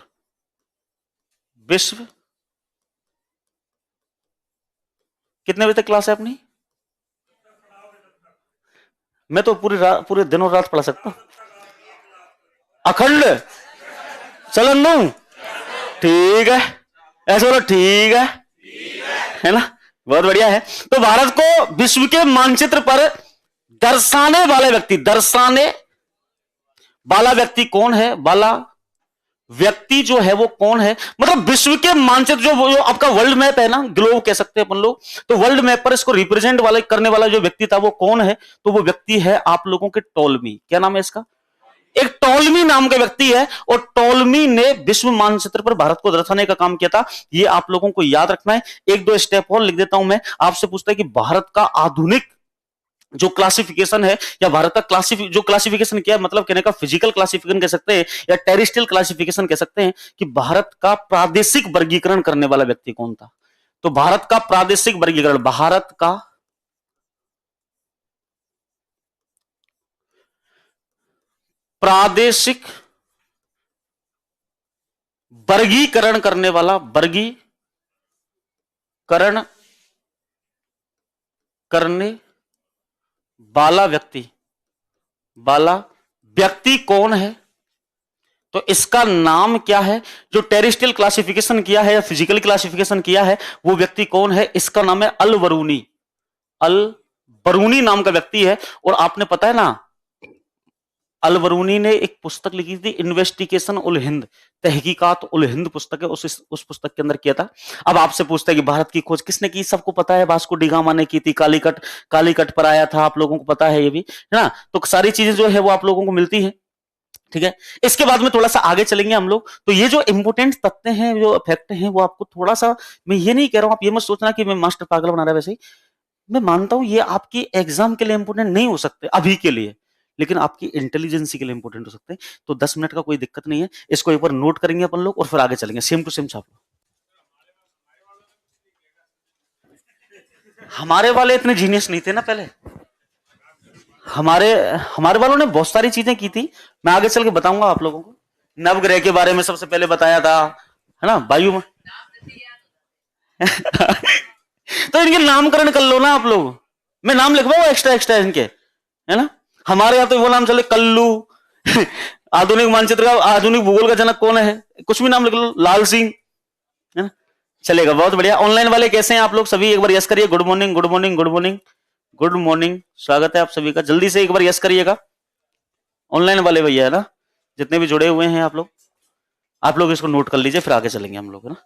विश्व, कितने बजे तक क्लास है अपनी? मैं तो पूरे दिन और रात पढ़ा सकता हूं। अखंड चलन नू, ठीक है, ऐसे बोलो, ठीक है ना, बहुत बढ़िया है। तो भारत को विश्व के मानचित्र पर दर्शाने वाले व्यक्ति, दर्शाने वाला व्यक्ति कौन है? वाला व्यक्ति जो है वो कौन है? मतलब विश्व के मानचित्र, जो आपका वर्ल्ड मैप है ना, ग्लोब कह सकते हैं अपन लोग, तो वर्ल्ड मैप पर इसको रिप्रेजेंट वाले करने वाला जो व्यक्ति था वो कौन है? तो वो व्यक्ति है आप लोगों के टॉलमी। क्या नाम है इसका? एक टॉलमी नाम का व्यक्ति है, और टॉलमी ने विश्व मानचित्र पर भारत को दर्शाने का काम किया था। ये आप लोगों को याद रखना है। एक दो स्टेप और लिख देता हूं मैं। आपसे पूछता है कि भारत का आधुनिक जो क्लासिफिकेशन है, या भारत का जो क्लासिफिकेशन क्या है, मतलब कहने का फिजिकल क्लासिफिकेशन कह सकते हैं, या टेरिस्ट्रियल क्लासिफिकेशन कह सकते हैं, कि भारत का प्रादेशिक वर्गीकरण करने वाला व्यक्ति कौन था? तो भारत का प्रादेशिक वर्गीकरण, भारत का प्रादेशिक वर्गीकरण करने वाला, वर्गीकरण करने वाला व्यक्ति, वाला व्यक्ति कौन है? तो इसका नाम क्या है? जो टेरेस्ट्रियल क्लासिफिकेशन किया है या फिजिकल क्लासिफिकेशन किया है वो व्यक्ति कौन है? इसका नाम है अल बरूनी। अल बरूनी नाम का व्यक्ति है। और आपने पता है ना, अल बरूनी ने एक पुस्तक लिखी थी, इन्वेस्टिगेशन उल हिंद, तहकीकात उल हिंद पुस्तक है, उस पुस्तक के अंदर किया था। अब आपसे पूछता है कि भारत की खोज किसने की? सबको पता है, वास्को डी गामा ने की थी। कालीकट पर आया था, आप लोगों को पता है ये भी, है ना? तो सारी चीजें जो है वो आप लोगों को मिलती है। ठीक है, इसके बाद में थोड़ा सा आगे चलेंगे हम लोग। तो ये जो इंपोर्टेंट तथ्य हैं, जो फैक्ट हैं, वो आपको थोड़ा सा, मैं ये नहीं कह रहा हूं, आप ये मत सोचना कि मैं मास्टर पागल बना रहा है। वैसे ही मैं मानता हूं ये आपकी एग्जाम के लिए इंपोर्टेंट नहीं हो सकते अभी के लिए, लेकिन आपकी इंटेलिजेंसी के लिए इंपोर्टेंट हो सकते हैं। तो 10 मिनट का कोई दिक्कत नहीं है, इसको एक बार नोट करेंगे अपन लोग और फिर आगे चलेंगे। सेम टू सेम छाप लो। हमारे वाले इतने जीनियस नहीं थे ना पहले। हमारे हमारे वालों ने बहुत सारी चीजें की थी, मैं आगे चल के बताऊंगा आप लोगों को। नवग्रह के बारे में सबसे पहले बताया था, है ना? वायु में तो इनके नामकरण कर लो ना आप लोग, मैं नाम लिखवाऊं एक्स्ट्रा एक्स्ट्रा इनके, है ना? हमारे यहाँ तो वो नाम चले, कल्लू। आधुनिक मानचित्र का, आधुनिक भूगोल का जनक कौन है? कुछ भी नाम लिख लो, लाल सिंह, है ना? चलेगा, बहुत बढ़िया। ऑनलाइन वाले कैसे हैं आप लोग? सभी एक बार यस करिए। Good morning, good morning, good morning, good morning, स्वागत है आप सभी का। जल्दी से एक बार यस करिएगा, ऑनलाइन वाले भैया, है ना? जितने भी जुड़े हुए हैं आप लोग इसको नोट कर लीजिए, फिर आगे चलेंगे हम लोग, है ना?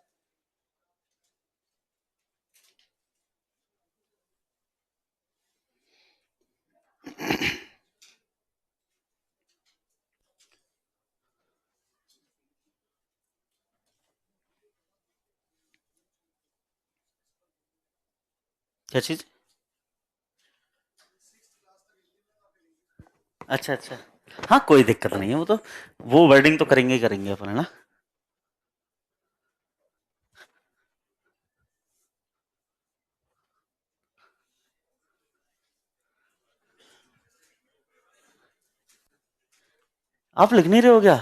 क्या चीज? अच्छा अच्छा, हाँ कोई दिक्कत नहीं है, वो तो वो वर्डिंग तो करेंगे ही करेंगे अपन, है ना? आप लिख नहीं रहे हो क्या?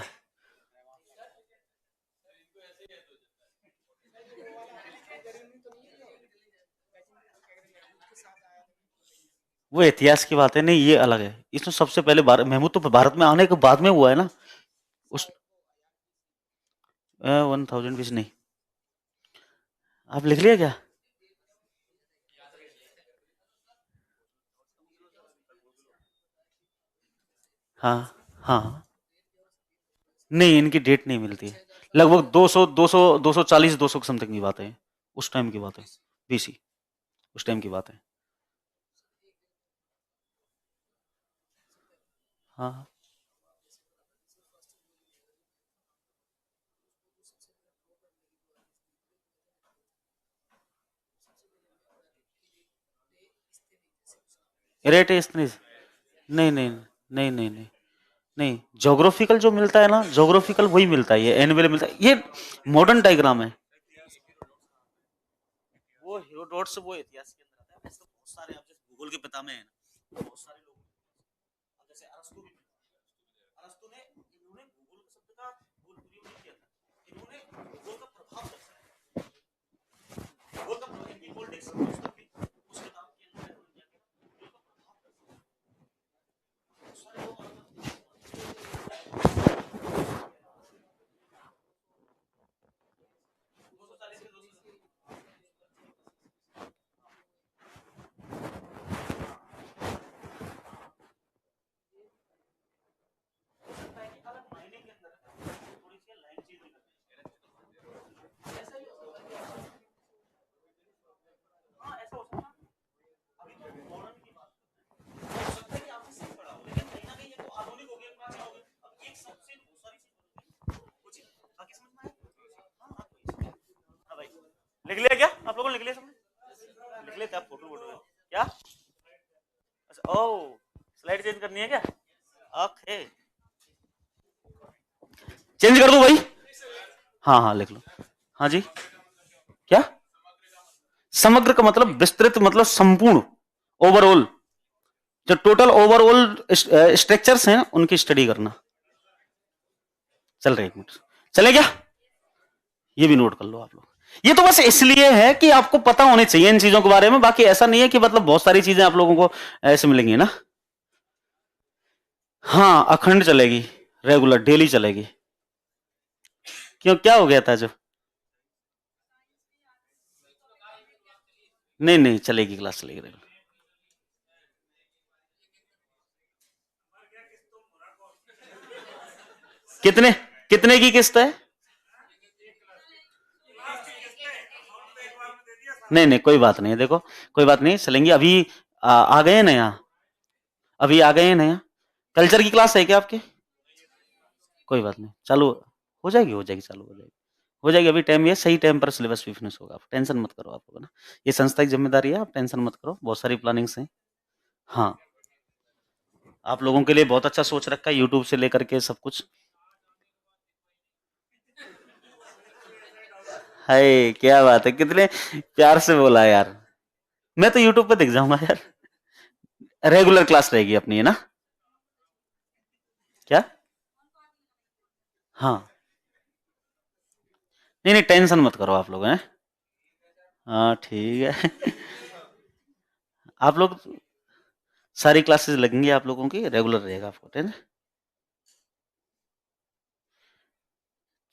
वो इतिहास की बात है, नहीं ये अलग है। इसमें सबसे पहले भारत, महमूद तो भारत में आने के बाद में हुआ है ना। उस 1000 बीस नहीं, आप लिख लिया क्या? हाँ हाँ, नहीं इनकी डेट नहीं मिलती है। लगभग 200 200 240 200 समथिंग की बात है, उस टाइम की बात है, बीसी, उस टाइम की बात है। हाँ हाँ। इरेटेस्निस, नहीं नहीं नहीं नहीं नहीं नहीं, जोग्राफिकल जो मिलता है ना, जोग्राफिकल वही मिलता है, ये एनुअल मिलता है, ये मॉडर्न डायग्राम है। वो हेरोडोट से वो इतिहास के अंदर आता है। वैसे तो बहुत सारे, आप जैसे भूगोल के पिता में है ना, बहुत सारे लोग, अब जैसे अरस्तु भी, अरस्तु ने, इन्होंने भूगोल के शब्द का भूल प्रयोग नहीं किया था, इन्होंने भूगोल का प्रभाव दर्शाया। भूगोल का प्रभाव, इनकी पॉलिटिक्स पुस्तक भी उस किताब के अंदर है, उन्होंने क्या किया, भूगोल का प्रभाव दर्शाया। बहुत सारे लोग लिख लिया क्या? आप लोगों ने लिख लिया सबने? लिख लेते आप, फोटो फोटो क्या? अच्छा, ओ स्लाइड चेंज करनी है क्या? ओके, चेंज कर दो भाई। हाँ हाँ लिख लो। हाँ जी, क्या? समग्र का मतलब विस्तृत, मतलब संपूर्ण, ओवरऑल, जो टोटल ओवरऑल स्ट्रक्चर्स हैं उनकी स्टडी करना। चल रहे, एक मिनट, चले क्या? ये भी नोट कर लो आप लोग। ये तो बस इसलिए है कि आपको पता होने चाहिए इन चीजों के बारे में, बाकी ऐसा नहीं है कि मतलब बहुत सारी चीजें आप लोगों को ऐसे मिलेंगी ना। हाँ, अखंड चलेगी, रेगुलर डेली चलेगी। क्यों, क्या हो गया था जो? नहीं नहीं, चलेगी, क्लास चलेगी रेगुलर। कितने कितने की किस्त है? नहीं नहीं, कोई बात नहीं है, देखो कोई बात नहीं, चलेंगे अभी। आ गए हैं ना यहाँ, अभी आ गए हैं ना यहाँ। कल्चर की क्लास है क्या आपके? कोई बात नहीं, चालू हो जाएगी, हो जाएगी, चालू हो जाएगी, हो जाएगी। अभी टाइम, ये सही टाइम पर सिलेबस भी फिनिश होगा, आप टेंशन मत करो, आप लोग ना, ये संस्था की जिम्मेदारी है, आप टेंशन मत करो, बहुत सारी प्लानिंग्स हैं। हाँ, आप लोगों के लिए बहुत अच्छा सोच रखा है, यूट्यूब से लेकर के सब कुछ। हाय, क्या बात है, कितने प्यार से बोला यार। मैं तो यूट्यूब पे दिख जाऊंगा यार। रेगुलर क्लास रहेगी अपनी, है ना? क्या? हाँ, नहीं नहीं, टेंशन मत करो आप लोग, हैं। हाँ ठीक है। आप लोग, सारी क्लासेस लगेंगी आप लोगों की, रेगुलर रहेगा आपको, है ना?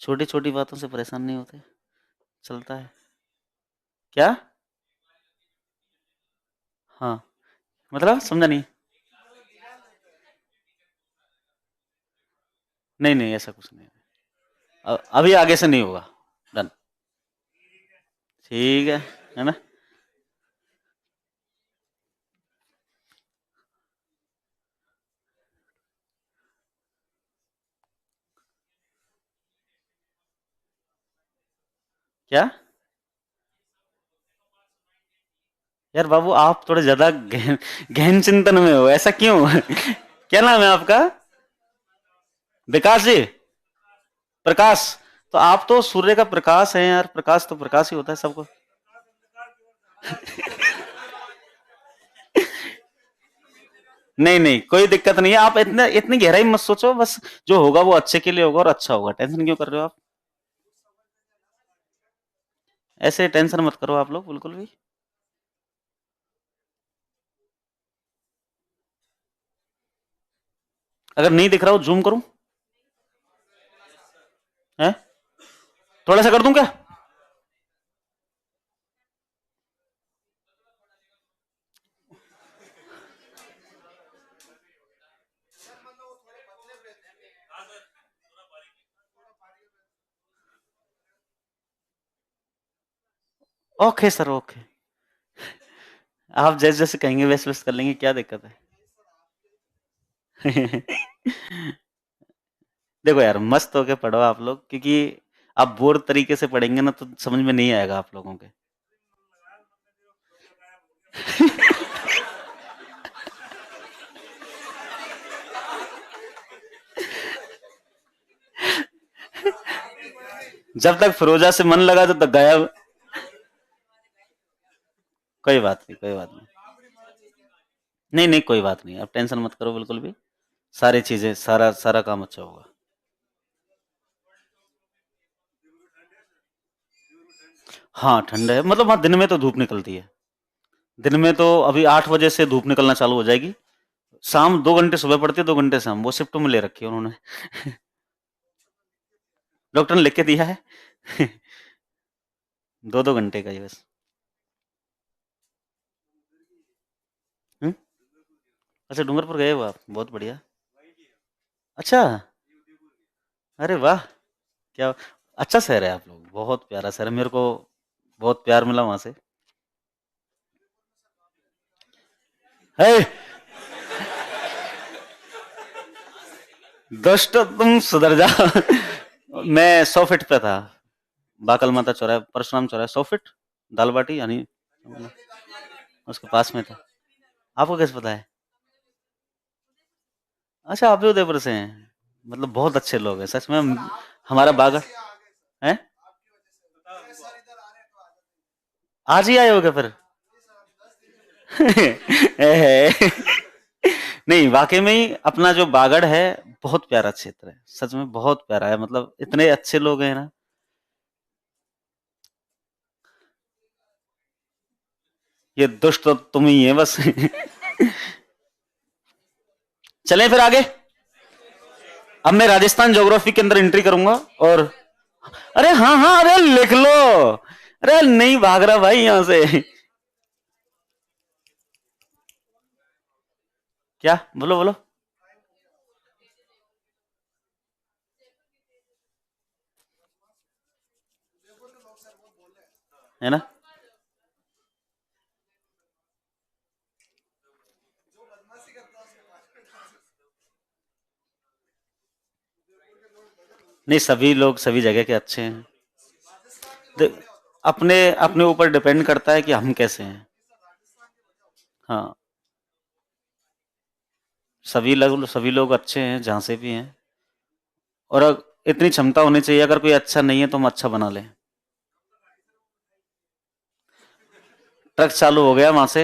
छोटी छोटी बातों से परेशान नहीं होते, चलता है। क्या? हाँ, मतलब समझा नहीं। नहीं नहीं, ऐसा कुछ नहीं है, अभी आगे से नहीं होगा। डन। ठीक है ना? क्या? यार बाबू, आप थोड़े ज्यादा गहन गहन चिंतन में हो, ऐसा क्यों? क्या नाम है आपका? विकास जी? प्रकाश? तो आप तो सूर्य का प्रकाश है यार, प्रकाश तो प्रकाश ही होता है सबको। नहीं नहीं, कोई दिक्कत नहीं है, आप इतने इतनी गहराई मत सोचो, बस जो होगा वो अच्छे के लिए होगा, और अच्छा होगा, टेंशन क्यों कर रहे हो आप? ऐसे टेंशन मत करो आप लोग, बिल्कुल भी। अगर नहीं दिख रहा हो, जूम करूं? है, थोड़ा सा कर दूं क्या? Okay sir, okay. आप जैसे जैसे कहेंगे वैसे वैसे कर लेंगे, क्या दिक्कत है? देखो यार, मस्त होके पढ़ो आप लोग, क्योंकि आप बोर तरीके से पढ़ेंगे ना तो समझ में नहीं आएगा आप लोगों के। जब तक फिरोजा से मन लगा तब तक गायब। कोई बात नहीं, कोई बात नहीं। नहीं नहीं, कोई बात नहीं, आप टेंशन मत करो बिल्कुल भी। सारी चीजें, सारा सारा काम अच्छा होगा। हाँ, ठंड है, मतलब हाँ, दिन में तो धूप निकलती है। दिन में तो अभी 8 बजे से धूप निकलना चालू हो जाएगी। शाम 2 घंटे सुबह पड़ती है, 2 घंटे शाम, वो शिफ्ट में ले रखी है उन्होंने। डॉक्टर ने लिख के दिया है। 2-2 घंटे का ही बस। हम्म? अच्छा, डूंगरपुर गए हो आप, बहुत बढ़िया। अच्छा, अरे वाह, क्या अच्छा शहर है, आप लोग बहुत प्यारा शहर है, मेरे को बहुत प्यार मिला वहां से। है, दुष्ट तुम सुधर जाओ। मैं 100 फीट पे था, बाकल माता चौराहे, परशुराम चौराहे, 100 फीट, दाल बाटी यानी, उसके पास में था। आपको कैसे पता है? अच्छा, आप भी उदयपुर से हैं, मतलब बहुत अच्छे लोग हैं सच में। हमारा बागा है। आज ही आए हो क्या फिर? नहीं, वाकई में ही अपना जो बागड़ है, बहुत प्यारा क्षेत्र है, सच में बहुत प्यारा है, मतलब इतने अच्छे लोग हैं ना। ये दुष्ट तो तुम ही है बस। चलें फिर आगे। अब मैं राजस्थान ज्योग्राफी के अंदर एंट्री करूंगा, और अरे हाँ हाँ, अरे लिख लो। अरे नहीं भाग रहा भाई यहाँ से। क्या बोलो बोलो। है ना। नहीं, सभी लोग सभी जगह के अच्छे हैं। अपने अपने ऊपर डिपेंड करता है कि हम कैसे हैं। हाँ, सभी लोग अच्छे हैं जहाँ से भी हैं। और इतनी क्षमता होनी चाहिए, अगर कोई अच्छा नहीं है तो हम अच्छा बना लें। ट्रक चालू हो गया वहां से।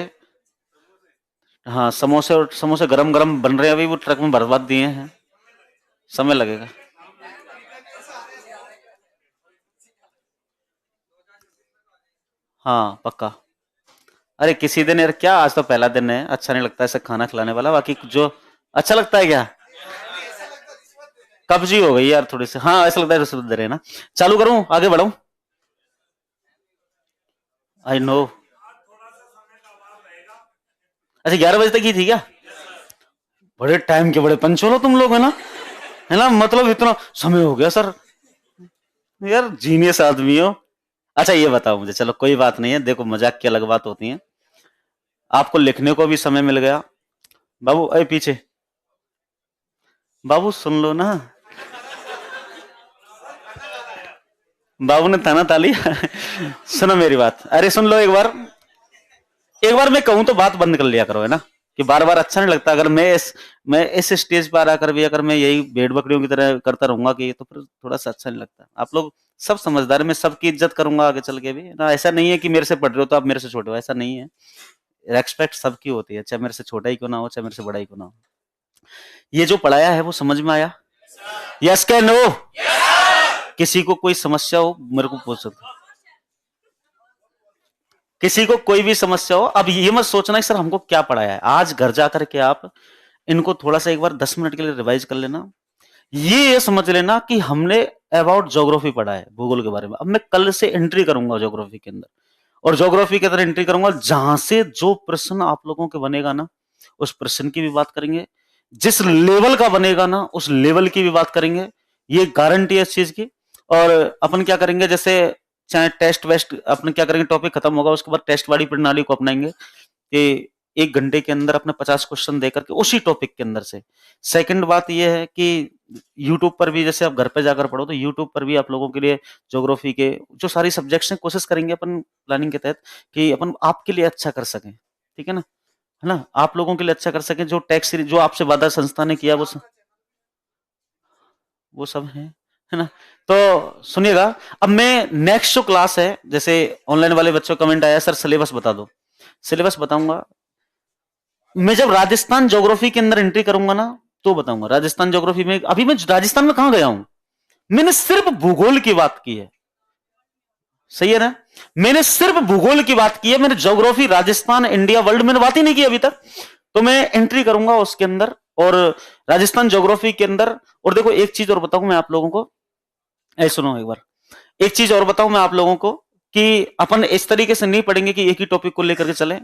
हाँ, समोसे और समोसे गरम गरम बन रहे हैं अभी, वो ट्रक में बर्बाद दिए हैं। समय लगेगा। हाँ पक्का। अरे किसी दिन यार, क्या आज तो पहला दिन है, अच्छा नहीं लगता ऐसे खाना खिलाने वाला, बाकी जो अच्छा लगता है क्या। कब्जी हो गई यार थोड़ी सी, हाँ ऐसा लगता है रिश्वत दे रहे हैं ना। चालू करूं, आगे बढ़ूं। I know. अच्छा 11 बजे तक ही थी क्या। बड़े टाइम के बड़े पंचों हो तुम लोग, है ना, मतलब इतना समय हो गया सर। यार जीनियस आदमी हो। अच्छा ये बताओ मुझे, चलो कोई बात नहीं है, देखो मजाक की अलग बात होती है। आपको लिखने को भी समय मिल गया। बाबू अरे पीछे, बाबू सुन लो ना। बाबू ने ताना ताली। सुनो मेरी बात, अरे सुन लो एक बार। एक बार मैं कहूं तो बात बंद कर लिया करो, है ना। कि बार बार अच्छा नहीं लगता, अगर मैं इस स्टेज पर आकर भी अगर मैं यही भेड़ बकरियों की तरह करता रहूंगा कि, तो फिर थोड़ा सा अच्छा नहीं लगता। आप लोग सब समझदार हैं, मैं सबकी इज्जत करूंगा आगे चल के भी ना। ऐसा नहीं है कि मेरे से पढ़ रहे हो तो आप मेरे से छोटे हो, ऐसा नहीं है। रेस्पेक्ट सबकी होती है, चाहे मेरे से छोटा ही क्यों ना हो, चाहे मेरे से बड़ा ही क्यों ना हो। ये जो पढ़ाया है वो समझ में आया। यस क्या नो। किसी को कोई समस्या हो मेरे को पूछ सकते हो। किसी को कोई भी समस्या हो, अब ये मत सोचना कि सर हमको क्या पढ़ाया है। आज घर जाकर के आप इनको थोड़ा सा एक बार 10 मिनट के लिए रिवाइज कर लेना। ये समझ लेना कि हमने अबाउट ज्योग्राफी पढ़ा है, भूगोल के बारे में। अब मैं कल से एंट्री करूंगा ज्योग्राफी के अंदर, और ज्योग्राफी के अंदर एंट्री करूंगा जहां से जो प्रश्न आप लोगों के बनेगा ना, उस प्रश्न की भी बात करेंगे। जिस लेवल का बनेगा ना, उस लेवल की भी बात करेंगे। ये गारंटी है इस चीज की। और अपन क्या करेंगे, जैसे चाहे टेस्ट वेस्ट, अपन क्या करेंगे, टॉपिक खत्म होगा उसके बाद टेस्ट वाली प्रणाली को अपनाएंगे कि 1 घंटे के अंदर अपने 50 क्वेश्चन देकर के उसी टॉपिक के अंदर से। सेकंड बात यह है कि यूट्यूब पर भी, जैसे आप घर पे जाकर पढ़ो तो यूट्यूब पर भी आप लोगों के लिए ज्योग्राफी के जो सारी सब्जेक्ट्स हैं, कोशिश करेंगे अपन प्लानिंग के तहत कि अपन आपके लिए अच्छा कर सकें। ठीक है ना, आप लोगों के लिए अच्छा कर सकें। जो टैक्स जो आपसे वादा संस्था ने किया वो सब है ना। तो सुनिएगा, अब मैं नेक्स्ट जो क्लास है, जैसे ऑनलाइन वाले बच्चों का कमेंट आया सर सिलेबस बता दो। सिलेबस बताऊंगा मैं जब राजस्थान ज्योग्राफी के अंदर एंट्री करूंगा ना, तो बताऊंगा। राजस्थान ज्योग्राफी में अभी मैं राजस्थान में कहां गया हूं, मैंने सिर्फ भूगोल की बात की है। सही है ना। मैंने सिर्फ भूगोल की बात की है, मैंने ज्योग्राफी राजस्थान इंडिया वर्ल्ड मैंने बात ही नहीं की अभी तक। तो मैं एंट्री करूंगा उसके अंदर, और राजस्थान ज्योग्राफी के अंदर। और देखो एक चीज और बताऊं मैं आप लोगों को, ऐ सुनो एक बार। एक चीज और बताऊं मैं आप लोगों को, कि अपन इस तरीके से नहीं पढ़ेंगे कि एक ही टॉपिक को लेकर के चलें।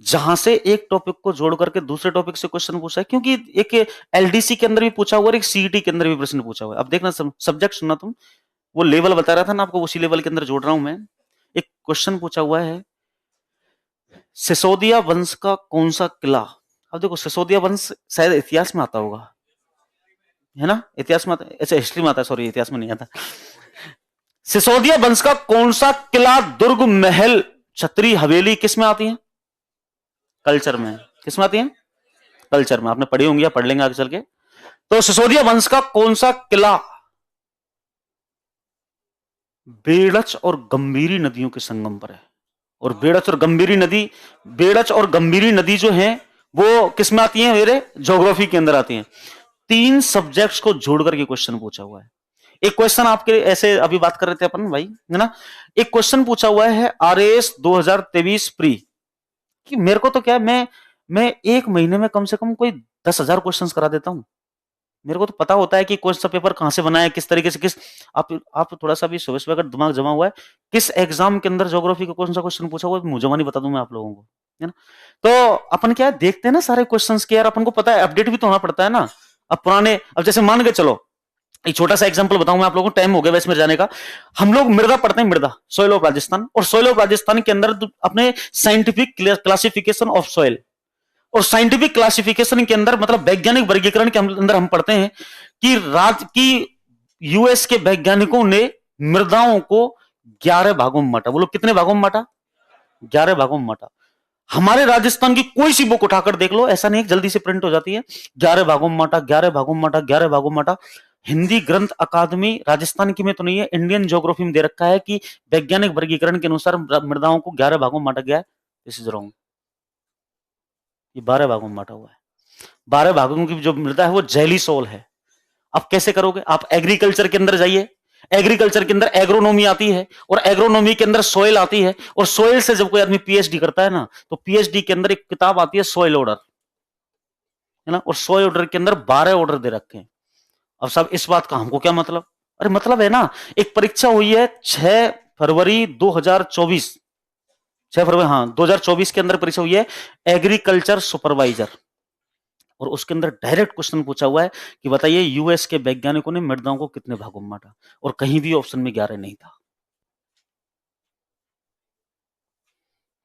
जहां से एक टॉपिक को जोड़ करके दूसरे टॉपिक से क्वेश्चन पूछा है, क्योंकि एक एलडीसी के अंदर भी पूछा हुआ है, एक सीईटी के अंदर भी प्रश्न पूछा हुआ है। अब देखना, सब्जेक्ट सुनना तुम। वो लेवल बता रहा था ना आपको, उसी लेवल के अंदर जोड़ रहा हूं मैं। एक क्वेश्चन पूछा हुआ है, सिसोदिया वंश का कौन सा किला। अब देखो सिसोदिया वंश शायद इतिहास में आता होगा, है ना। इतिहास में आता, अच्छा हिस्ट्री में आता है, सॉरी इतिहास में नहीं आता। सिसोदिया वंश का कौन सा किला, दुर्ग, महल, छतरी, हवेली किस में आती है। कल्चर में। किस में आती है। कल्चर में। आपने पढ़ी होंगी या पढ़ लेंगे आगे चल के। तो सिसोदिया वंश का कौन सा किला बेड़च और गंभीरी नदियों के संगम पर है। और बेड़च और गंभीरी नदी जो है, वो किसमें आती है, मेरे ज्योग्राफी के अंदर आती है। 3 सब्जेक्ट्स को जोड़ करके क्वेश्चन पूछा हुआ है। एक क्वेश्चन आपके ऐसे अभी बात कर रहे थे अपन भाई, है ना। एक क्वेश्चन पूछा हुआ है आरएस 2023 प्री, कि मेरे को तो क्या है, मैं 1 महीने में कम से कम कोई 10,000 क्वेश्चंस करा देता हूं। मेरे को तो पता होता है कि कौन सा पेपर कहां से बना है, किस तरीके से, किस आप थोड़ा सा भी सुबह सुबह अगर दिमाग जमा हुआ है, किस एग्जाम के अंदर ज्योग्राफी का कौन सा क्वेश्चन पूछा हुआ है, मुझे नहीं बता दूं मैं आप लोगों को, है ना। तो अपन क्या है, देखते हैं ना सारे क्वेश्चंस के, यार अपन को पता है, अपडेट भी तो होना पड़ता है ना। अब पुराने, अब जैसे मान के चलो, एक छोटा सा एग्जांपल बताऊं मैं आप लोगों को, टाइम हो गया वैसे मेरे जाने का। हम लोग मृदा पढ़ते हैं, मृदा, सॉइल ऑफ राजस्थान, और सॉइल ऑफ राजस्थान के अंदर अपने साइंटिफिक क्लासिफिकेशन ऑफ सॉइल, और साइंटिफिक क्लासिफिकेशन के अंदर मतलब वैज्ञानिक वर्गीकरण के अंदर हम पढ़ते हैं कि यूएस के वैज्ञानिकों ने मृदाओं को 11 भागों में बांटा। बोलो कितने भागों में बांटा? 11 भागों में बांटा। हमारे राजस्थान की कोई सी बुक उठाकर देख लो, ऐसा नहीं है जल्दी से प्रिंट हो जाती है। 11 भागों में बांटा, 11 भागों में बांटा, 11 भागों में बांटा। हिंदी ग्रंथ अकादमी, राजस्थान की में तो नहीं है, इंडियन ज्योग्राफी में दे रखा है कि वैज्ञानिक वर्गीकरण के अनुसार मृदाओं को 11 भागों में बांटा गया है। This is wrong. ये 12 भागों में बांटा हुआ है। 12 भागों की जो मृदा है वो जैली सोल है। अब कैसे करोगे आप? एग्रीकल्चर के अंदर जाइए, एग्रीकल्चर के अंदर एग्रोनॉमी आती है, और एग्रोनॉमी के अंदर सोइल आती है, और सोइल से जब कोई आदमी पीएचडी करता है ना, तो पीएचडी के अंदर एक किताब आती है सोइल ऑर्डर, है ना, और सोइल ऑर्डर के अंदर 12 ऑर्डर दे रखे हैं। अब साहब इस बात का हमको क्या मतलब? अरे मतलब है ना, एक परीक्षा हुई है 6 फरवरी 2024, 6 फरवरी, हाँ 2024 के अंदर परीक्षा हुई है एग्रीकल्चर सुपरवाइजर, और उसके अंदर डायरेक्ट क्वेश्चन पूछा हुआ है कि बताइए यूएस के वैज्ञानिकों ने मृदाओं को कितने भागों में बांटा, और कहीं भी ऑप्शन में 11 नहीं था,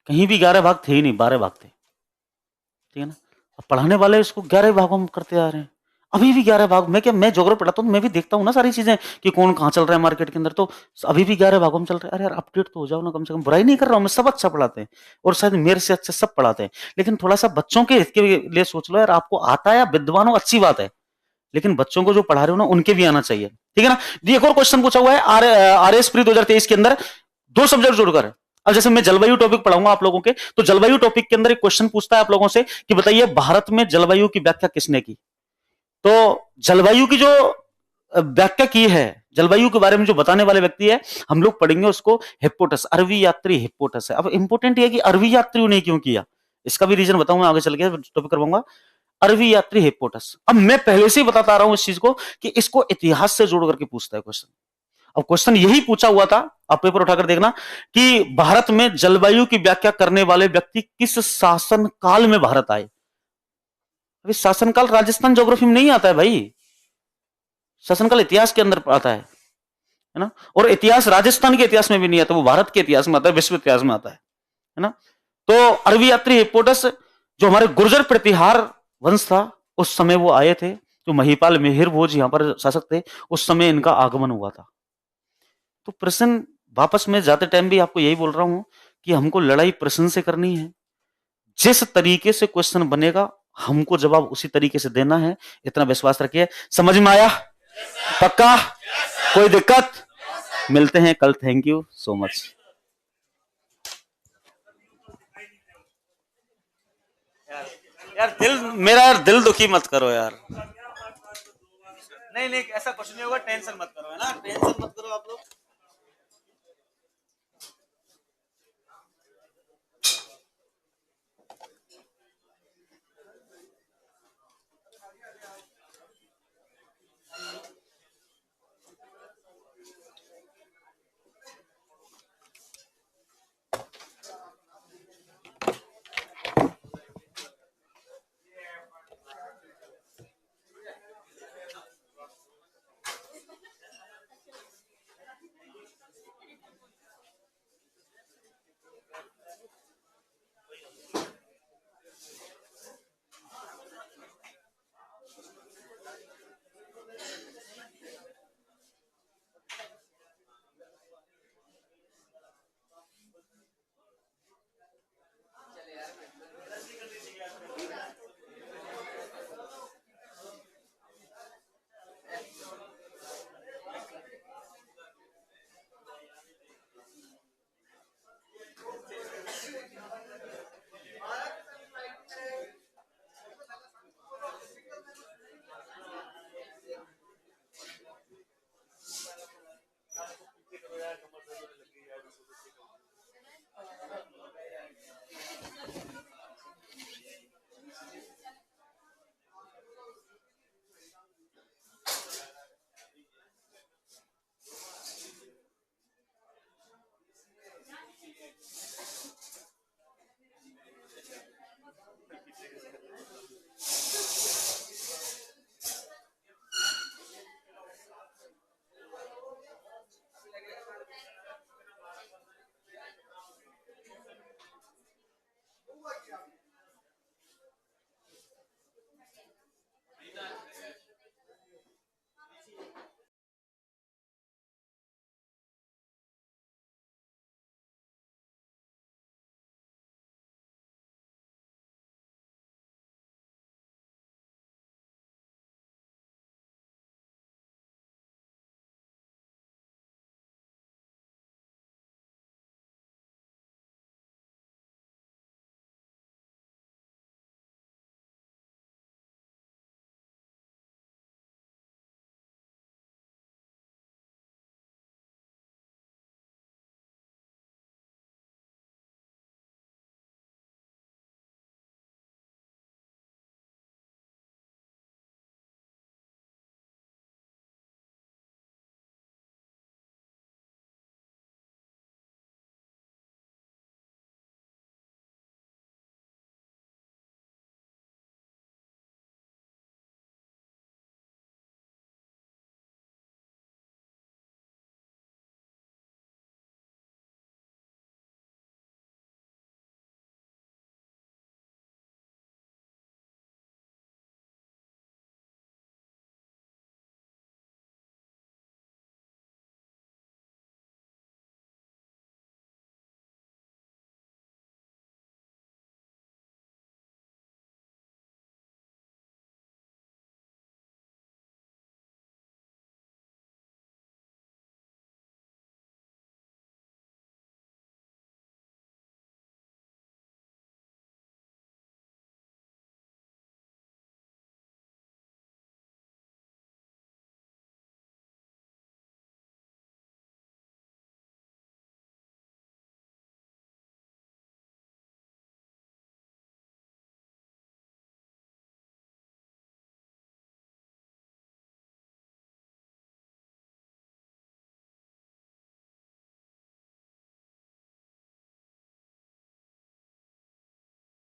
कहीं भी 11 भाग थे ही नहीं, 12 भाग थे, ठीक है ना। अब पढ़ाने वाले इसको 11 भागों में करते आ रहे हैं, अभी भी 11 भाग। मैं ज्योग्राफी पढ़ाता हूँ, मैं भी देखता हूँ ना सारी चीजें कि कौन कहाँ चल रहा है मार्केट के अंदर, तो अभी भी 11 भागों में चल रहा है। अरे यार अपडेट तो हो जाओ ना, कम से कम। बुराई नहीं कर रहा हूँ मैं, सब अच्छा पढ़ाते हैं, और शायद मेरे से अच्छे सब पढ़ाते हैं, लेकिन थोड़ा सा बच्चों के हित के लिए सोच लो यार। आपको आता है, या विद्वान हो, अच्छी बात है, लेकिन बच्चों को जो पढ़ा रहे हो ना, उनके भी आना चाहिए, ठीक है ना। एक और क्वेश्चन पूछा हुआ है आरएस प्री 2023 के अंदर, 2 सब्जेक्ट जोड़कर। अब जैसे मैं जलवायु टॉपिक पढ़ाऊंगा आप लोगों के, तो जलवायु टॉपिक के अंदर एक क्वेश्चन पूछता है आप लोगों से कि बताइए भारत में जलवायु की व्याख्या किसने की? तो जलवायु की जो व्याख्या की है, जलवायु के बारे में जो बताने वाले व्यक्ति है, हम लोग पढ़ेंगे उसको हिप्पोटस, अरबी यात्री हिप्पोटस है। अब इंपॉर्टेंट ये है कि अरबी यात्रियों ने क्यों किया, इसका भी रीजन बताऊंगा आगे चल के, टॉपिक करवाऊंगा। अरबी यात्री हिप्पोटस। अब मैं पहले से ही बताता रहा हूं इस चीज को कि इसको इतिहास से जोड़ करके पूछता है क्वेश्चन। अब क्वेश्चन यही पूछा हुआ था, आप पेपर उठाकर देखना, कि भारत में जलवायु की व्याख्या करने वाले व्यक्ति किस शासन काल में भारत आए। अभी शासनकाल राजस्थान ज्योग्राफी में नहीं आता है भाई, शासनकाल इतिहास के अंदर आता है ना। और इतिहास राजस्थान के इतिहास में भी नहीं आता, वो भारत के इतिहास में आता है, विश्व इतिहास में आता है ना। तो अरबी यात्री हिप्पोटस, जो हमारे गुर्जर प्रतिहार वंश था, उस समय वो आए थे, जो महिपाल मिहिर भोज यहां पर शासक थे, उस समय इनका आगमन हुआ था। तो प्रश्न वापस में जाते टाइम भी आपको यही बोल रहा हूं कि हमको लड़ाई प्रश्न से करनी है। जिस तरीके से क्वेश्चन बनेगा, हमको जवाब उसी तरीके से देना है, इतना विश्वास रखिए। समझ में आया? पक्का? कोई दिक्कत? मिलते हैं कल। Thank you so much. यार दिल मेरा, यार दिल दुखी मत करो यार। नहीं नहीं, ऐसा कुछ नहीं होगा, टेंशन मत करो, है ना, टेंशन मत करो आप लोग।